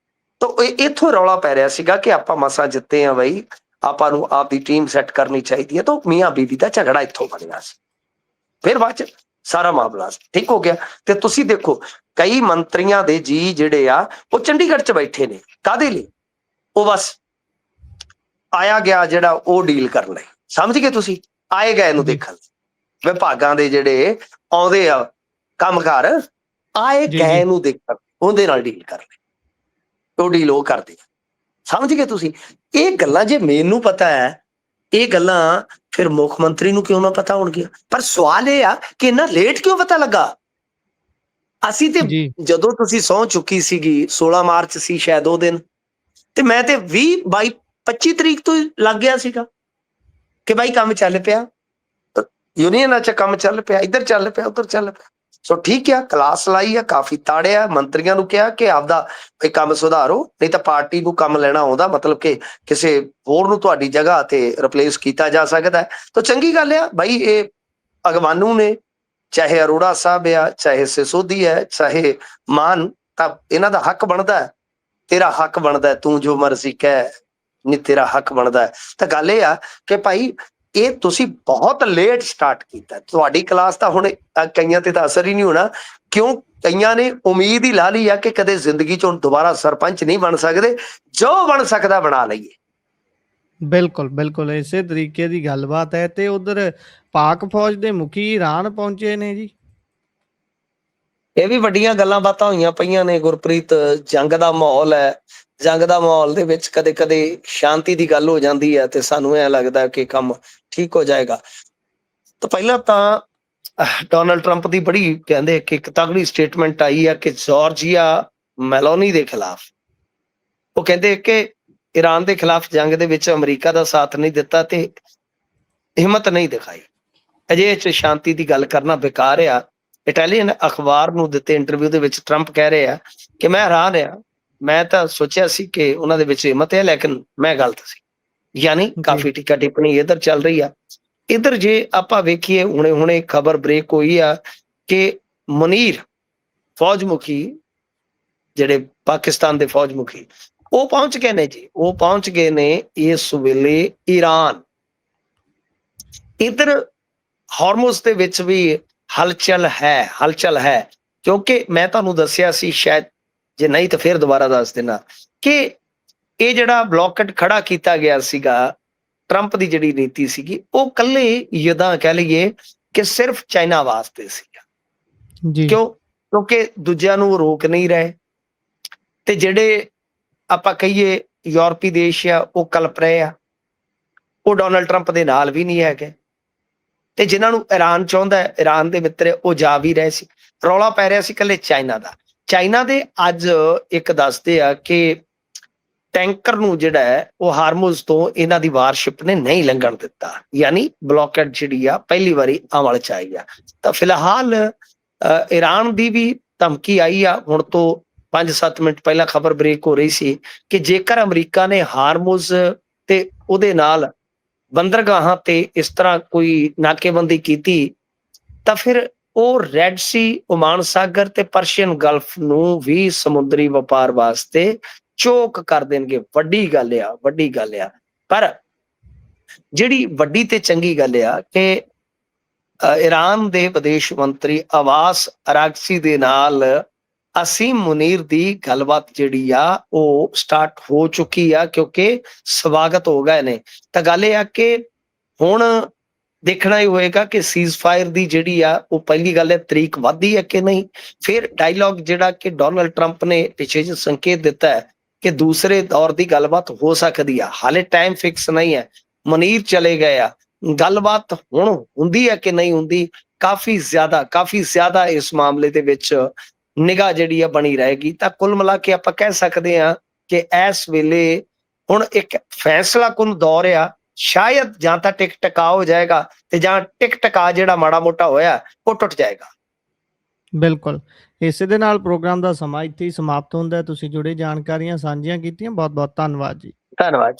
ਤਾਂ ਇੱਥੋਂ ਰੌਲਾ ਪੈ ਰਿਹਾ ਸੀਗਾ ਕਿ ਆਪਾਂ ਮਸਾਂ ਜਿੱਤੇ ਆ ਬਈ, ਆਪਾਂ ਨੂੰ ਆਪਦੀ ਟੀਮ ਸੈੱਟ ਕਰਨੀ ਚਾਹੀਦੀ ਹੈ। ਤਾਂ ਮੀਆਂ ਬੀਬੀ ਦਾ ਝਗੜਾ ਇੱਥੋਂ ਬਣਿਆ ਸੀ। ਫਿਰ ਬਾਅਦ 'ਚ ਸਾਰਾ ਮਾਮਲਾ ਠੀਕ ਹੋ ਗਿਆ। ਤੇ ਤੁਸੀਂ ਦੇਖੋ, ਕਈ ਮੰਤਰੀਆਂ ਦੇ ਜੀ ਜਿਹੜੇ ਆ ਉਹ ਚੰਡੀਗੜ੍ਹ 'ਚ ਬੈਠੇ ਨੇ, ਕਾਹਦੇ ਲਈ? ਉਹ ਬਸ ਆਇਆ ਗਿਆ ਜਿਹੜਾ ਉਹ ਡੀਲ ਕਰਨ ਲਈ। ਸਮਝ ਗਏ ਤੁਸੀਂ? ਆਏ ਗਏ ਨੂੰ ਦੇਖਣ, ਵਿਭਾਗਾਂ ਦੇ ਜਿਹੜੇ ਆਉਂਦੇ ਆ ਕੰਮਕਾਰ, ਆਏ ਗਏ ਨੂੰ ਦੇਖਣ, ਉਹਦੇ ਨਾਲ ਡੀਲ ਕਰ ਲੈ, ਉਹ ਡੀਲ ਉਹ ਕਰਦੇ ਆ। ਸਮਝ ਗਏ ਤੁਸੀਂ? ਇਹ ਗੱਲਾਂ ਜੇ ਮੈਨੂੰ ਪਤਾ ਹੈ, ਇਹ ਗੱਲਾਂ ਫਿਰ ਮੁੱਖ ਮੰਤਰੀ ਨੂੰ ਕਿਉਂ ਨਾ ਪਤਾ ਹੋਣਗੀਆਂ? ਪਰ ਸਵਾਲ ਇਹ ਆ ਕਿ ਇੰਨਾ ਲੇਟ ਕਿਉਂ ਪਤਾ ਲੱਗਾ? ਅਸੀਂ ਤੇ ਜਦੋਂ ਤੁਸੀਂ ਸਹੁੰ ਚੁੱਕੀ ਸੀਗੀ 16 ਮਾਰਚ ਸੀ ਸ਼ਾਇਦ ਉਹ ਦਿਨ, ਤੇ ਮੈਂ ਤੇ 20 22 25 ਤਰੀਕ ਤੋਂ ਹੀ ਲੱਗ ਗਿਆ ਸੀਗਾ ਕਿ ਬਾਈ ਕੰਮ ਚੱਲ ਪਿਆ, ਯੂਨੀਅਨਾਂ 'ਚ ਕੰਮ ਚੱਲ ਪਿਆ, ਇੱਧਰ ਚੱਲ ਪਿਆ, ਉੱਧਰ ਚੱਲ ਪਿਆ। ਸੋ ਠੀਕ ਆ, ਕਲਾਸ ਲਾਈ ਆ, ਕਾਫੀ ਤਾੜਿਆ, ਮੰਤਰੀਆਂ ਨੂੰ ਕਿਹਾ ਕਿ ਆਪਦਾ ਇਹ ਕੰਮ ਸੁਧਾਰੋ, ਨਹੀਂ ਤਾਂ ਪਾਰਟੀ ਨੂੰ ਕੰਮ ਲੈਣਾ ਆਉਂਦਾ, ਮਤਲਬ ਕਿ ਕਿਸੇ ਹੋਰ ਨੂੰ ਤੁਹਾਡੀ ਜਗ੍ਹਾ ਤੇ ਰਿਪਲੇਸ ਕੀਤਾ ਜਾ ਸਕਦਾ ਹੈ। ਤਾਂ ਚੰਗੀ ਗੱਲ ਆ ਬਾਈ, ਇਹ ਅਗਵਾਨੂ ਨੇ, ਚਾਹੇ ਅਰੋੜਾ ਸਾਹਿਬ ਆ, ਚਾਹੇ ਸਿਸੋਦੀ ਹੈ, ਚਾਹੇ ਮਾਨ, ਤਾਂ ਇਹਨਾਂ ਦਾ ਹੱਕ ਬਣਦਾ ਹੈ। ਤੇਰਾ ਹੱਕ ਬਣਦਾ, ਤੂੰ ਜੋ ਮਰਜ਼ੀ ਕਹਿ, ਨਹੀਂ ਤੇਰਾ ਹੱਕ ਬਣਦਾ। ਤਾਂ ਗੱਲ ਇਹ ਆ ਕਿ ਭਾਈ ਇਹ ਤੁਸੀਂ ਬਹੁਤ ਲੇਟ ਸਟਾਰਟ ਕੀਤਾ। ਤੁਹਾਡੀ ਕਲਾਸ ਤਾਂ ਹੁਣ ਕਈਆਂ ਤੇ ਤਾਂ ਅਸਰ ਹੀ ਨਹੀਂ ਹੋਣਾ, ਕਿਉਂ? ਕਈਆਂ ਨੇ ਉਮੀਦ ਹੀ ਲਾ ਲਈ ਆ ਕਿ ਕਦੇ ਜ਼ਿੰਦਗੀ ਚ ਹੁਣ ਦੁਬਾਰਾ ਸਰਪੰਚ ਨਹੀਂ ਬਣ ਸਕਦੇ, ਜੋ ਬਣ ਸਕਦਾ ਬਣਾ ਲਈਏ। ਬਿਲਕੁਲ ਬਿਲਕੁਲ, ਇਸੇ ਤਰੀਕੇ ਦੀ ਗੱਲਬਾਤ ਹੈ। ਤੇ ਉਧਰ ਪਾਕ ਫੌਜ ਦੇ ਮੁਖੀ ਈਰਾਨ ਪਹੁੰਚੇ ਨੇ ਜੀ। ਇਹ ਵੀ ਵੱਡੀਆਂ ਗੱਲਾਂ ਬਾਤਾਂ ਹੋਈਆਂ ਪਈਆਂ ਨੇ ਗੁਰਪ੍ਰੀਤ। ਜੰਗ ਦਾ ਮਾਹੌਲ ਹੈ, ਜੰਗ ਦਾ ਮਾਹੌਲ ਦੇ ਵਿੱਚ ਕਦੇ ਕਦੇ ਸ਼ਾਂਤੀ ਦੀ ਗੱਲ ਹੋ ਜਾਂਦੀ ਹੈ ਤੇ ਸਾਨੂੰ ਐ ਲੱਗਦਾ ਕਿ ਕੰਮ ਠੀਕ ਹੋ ਜਾਏਗਾ। ਤਾਂ ਪਹਿਲਾਂ ਤਾਂ ਡੋਨਾਲਡ ਟਰੰਪ ਦੀ ਬੜੀ ਕਹਿੰਦੇ ਕਿ ਇੱਕ ਤਗੜੀ ਸਟੇਟਮੈਂਟ ਆਈ ਹੈ ਕਿ ਜਾਰਜੀਆ ਮੈਲੋਨੀ ਦੇ ਖਿਲਾਫ, ਉਹ ਕਹਿੰਦੇ ਕਿ ਈਰਾਨ ਦੇ ਖਿਲਾਫ ਜੰਗ ਦੇ ਵਿੱਚ ਅਮਰੀਕਾ ਦਾ ਸਾਥ ਨਹੀਂ ਦਿੱਤਾ ਤੇ ਹਿੰਮਤ ਨਹੀਂ ਦਿਖਾਈ। ਅਜੇ ਚ ਸ਼ਾਂਤੀ ਦੀ ਗੱਲ ਕਰਨਾ ਬੇਕਾਰ ਆ। ਇਟਾਲੀਅਨ ਅਖਬਾਰ ਨੂੰ ਦਿੱਤੇ ਇੰਟਰਵਿਊ ਦੇ ਵਿੱਚ ਟਰੰਪ ਕਹਿ ਰਹੇ ਆ ਕਿ ਮੈਂ ਹੈਰਾਨ ਆ, ਮੈਂ ਤਾਂ ਸੋਚਿਆ ਸੀ ਕਿ ਉਹਨਾਂ ਦੇ ਵਿੱਚ ਹਿੰਮਤ ਹੈ, ਲੇਕਿਨ ਮੈਂ ਗਲਤ ਸੀ। ਯਾਨੀ ਕਾਫੀ ਟੀਕਾ ਟਿੱਪਣੀ ਇੱਧਰ ਚੱਲ ਰਹੀ ਆ। ਇੱਧਰ ਜੇ ਆਪਾਂ ਵੇਖੀਏ, ਹੁਣੇ ਖਬਰ ਬ੍ਰੇਕ ਹੋਈ ਆ ਕਿ ਮੁਨੀਰ ਫੌਜ ਮੁਖੀ, ਜਿਹੜੇ ਪਾਕਿਸਤਾਨ ਦੇ ਫੌਜ ਮੁਖੀ, ਉਹ ਪਹੁੰਚ ਗਏ ਨੇ ਜੀ। ਉਹ ਪਹੁੰਚ ਗਏ ਨੇ ਇਸ ਵੇਲੇ ਈਰਾਨ। ਇੱਧਰ ਹਾਰਮੋਜ਼ ਦੇ ਵਿੱਚ ਵੀ ਹਲਚਲ ਹੈ, ਕਿਉਂਕਿ ਮੈਂ ਤੁਹਾਨੂੰ ਦੱਸਿਆ ਸੀ, ਸ਼ਾਇਦ ਜੇ ਨਹੀਂ ਤਾਂ ਫਿਰ ਦੁਬਾਰਾ ਦੱਸ ਦੇਣਾ, ਕਿ ਇਹ ਜਿਹੜਾ ਬਲੌਕੇਡ ਖੜਾ ਕੀਤਾ ਗਿਆ ਸੀਗਾ, ਟਰੰਪ ਦੀ ਜਿਹੜੀ ਨੀਤੀ ਸੀਗੀ, ਉਹ ਕੱਲੇ ਯਦਾਂ ਕਹਿ ਲਈਏ ਕਿ ਸਿਰਫ ਚਾਈਨਾ ਵਾਸਤੇ ਸੀਗਾ। ਕਿਉਂਕਿ ਦੂਜਿਆਂ ਨੂੰ ਰੋਕ ਨਹੀਂ ਰਹੇ, ਤੇ ਜਿਹੜੇ ਆਪਾਂ ਕਹੀਏ ਯੂਰਪੀ ਦੇਸ਼ ਆ, ਉਹ ਕਲਪ ਰਹੇ ਆ, ਉਹ ਡੋਨਾਲਡ ਟਰੰਪ ਦੇ ਨਾਲ ਵੀ ਨਹੀਂ ਹੈਗੇ। ਤੇ ਜਿਨ੍ਹਾਂ ਨੂੰ ਈਰਾਨ ਚਾਹੁੰਦਾ ਹੈ, ਈਰਾਨ ਦੇ ਮਿੱਤਰ, ਉਹ ਜਾ ਵੀ ਰਹੇ ਸੀ। ਰੌਲਾ ਪੈ ਰਿਹਾ ਸੀ ਇਕੱਲੇ ਚਾਈਨਾ ਦਾ। ਚਾਈਨਾ ਦੇ ਅੱਜ ਇੱਕ ਦੱਸਦੇ ਆ ਕਿ ਟੈਂਕਰ ਨੂੰ ਜਿਹੜਾ ਹੈ ਉਹ ਹਾਰਮੋਜ਼ ਤੋਂ ਇਹਨਾਂ ਦੀ ਵਾਰਸ਼ਿਪ ਨੇ ਨਹੀਂ ਲੰਘਣ ਦਿੱਤਾ, ਯਾਨੀ ਬਲੌਕੇਡ ਜਿਹੜੀ ਆ ਪਹਿਲੀ ਵਾਰੀ ਅਮਲ ਚ ਆਈ ਆ। ਤਾਂ ਫਿਲਹਾਲ ਈਰਾਨ ਦੀ ਵੀ ਧਮਕੀ ਆਈ ਆ। ਹੁਣ ਤੋਂ 5-7 ਮਿੰਟ ਪਹਿਲਾਂ ਖਬਰ ਬ੍ਰੇਕ ਹੋ ਰਹੀ ਸੀ ਕਿ ਜੇਕਰ ਅਮਰੀਕਾ ਨੇ ਹਾਰਮੋਜ਼ ਤੇ ਉਹਦੇ ਨਾਲ ਬੰਦਰਗਾਹਾਂ ਤੇ ਇਸ ਤਰ੍ਹਾਂ ਕੋਈ ਨਾਕੇਬੰਦੀ ਕੀਤੀ, ਤਾਂ ਫਿਰ ਉਹ ਰੈਡ ਸੀ, ਓਮਾਨ ਸਾਗਰ ਤੇ ਪਰਸ਼ੀਅਨ ਗਲਫ ਨੂੰ ਵੀ ਸਮੁੰਦਰੀ ਵਪਾਰ ਵਾਸਤੇ ਚੋਕ ਕਰ ਦੇਣਗੇ। ਵੱਡੀ ਗੱਲ ਆ। ਪਰ ਜਿਹੜੀ ਵੱਡੀ ਤੇ ਚੰਗੀ ਗੱਲ ਆ ਕਿ ਈਰਾਨ ਦੇ ਵਿਦੇਸ਼ ਮੰਤਰੀ ਅਬਾਸ ਅਰਾਗਚੀ ਦੇ ਨਾਲ ਅਸੀਮ ਮੁਨੀਰ ਦੀ ਗੱਲਬਾਤ ਜਿਹੜੀ ਆ ਉਹ ਸਟਾਰਟ ਹੋ ਚੁੱਕੀ ਆ, ਕਿਉਂਕਿ ਸਵਾਗਤ ਹੋ ਗਏ ਨੇ। ਤਾਂ ਗੱਲ ਇਹ ਆ ਕਿ ਹੁਣ ਦੇਖਣਾ ਹੀ ਹੋਏਗਾ ਕਿ ਸੀਜ਼ ਫਾਇਰ ਦੀ ਜਿਹੜੀ ਆ ਉਹ ਪਹਿਲੀ ਗੱਲ ਹੈ ਤਰੀਕ ਵੱਧਦੀ ਹੈ ਕਿ ਨਹੀਂ। ਫਿਰ ਡਾਇਲੌਗ ਜਿਹੜਾ ਕਿ ਡੋਨਾਲਡ ਟਰੰਪ ਨੇ ਪਿੱਛੇ ਜਿਹੇ ਸੰਕੇਤ ਦਿੱਤਾ ਹੈ ਕਿ ਦੂਸਰੇ ਦੌਰ ਦੀ ਗੱਲਬਾਤ ਹੋ ਸਕਦੀ ਆ, ਹਾਲੇ ਟਾਈਮ ਫਿਕਸ ਨਹੀਂ ਹੈ। ਮੁਨੀਰ ਚਲੇ ਗਏ ਆ, ਗੱਲਬਾਤ ਹੁਣ ਹੁੰਦੀ ਹੈ ਕਿ ਨਹੀਂ ਹੁੰਦੀ, ਕਾਫੀ ਜ਼ਿਆਦਾ ਇਸ ਮਾਮਲੇ ਦੇ ਵਿੱਚ ਨਿਗਾਹ ਜਿਹੜੀ ਆ ਬਣੀ ਰਹੇਗੀ। ਤਾਂ ਕੁੱਲ ਮਿਲਾ ਕੇ ਆਪਾਂ ਕਹਿ ਸਕਦੇ ਹਾਂ ਕਿ ਇਸ ਵੇਲੇ ਹੁਣ ਇੱਕ ਫੈਸਲਾਕੁਨ ਦੌਰ ਆ। ਸ਼ਾਇਦ ਜਾਂ ਤਾਂ ਟਿਕ ਟਕਾ ਹੋ ਜਾਏਗਾ ਤੇ ਜਾਂ ਟਿਕ ਟਕਾ ਜਿਹੜਾ ਮਾੜਾ ਮੋਟਾ ਹੋਇਆ ਉਹ ਟੁੱਟ ਜਾਏਗਾ। ਬਿਲਕੁਲ, ਇਸੇ ਦੇ ਨਾਲ ਪ੍ਰੋਗਰਾਮ ਦਾ ਸਮਾਂ ਇੱਥੇ ਹੀ ਸਮਾਪਤ ਹੁੰਦਾ ਹੈ। ਤੁਸੀਂ ਜੁੜੇ ਜਾਣਕਾਰੀਆਂ ਸਾਂਝੀਆਂ ਕੀਤੀਆਂ, ਬਹੁਤ ਬਹੁਤ ਧੰਨਵਾਦ ਜੀ। ਧੰਨਵਾਦ।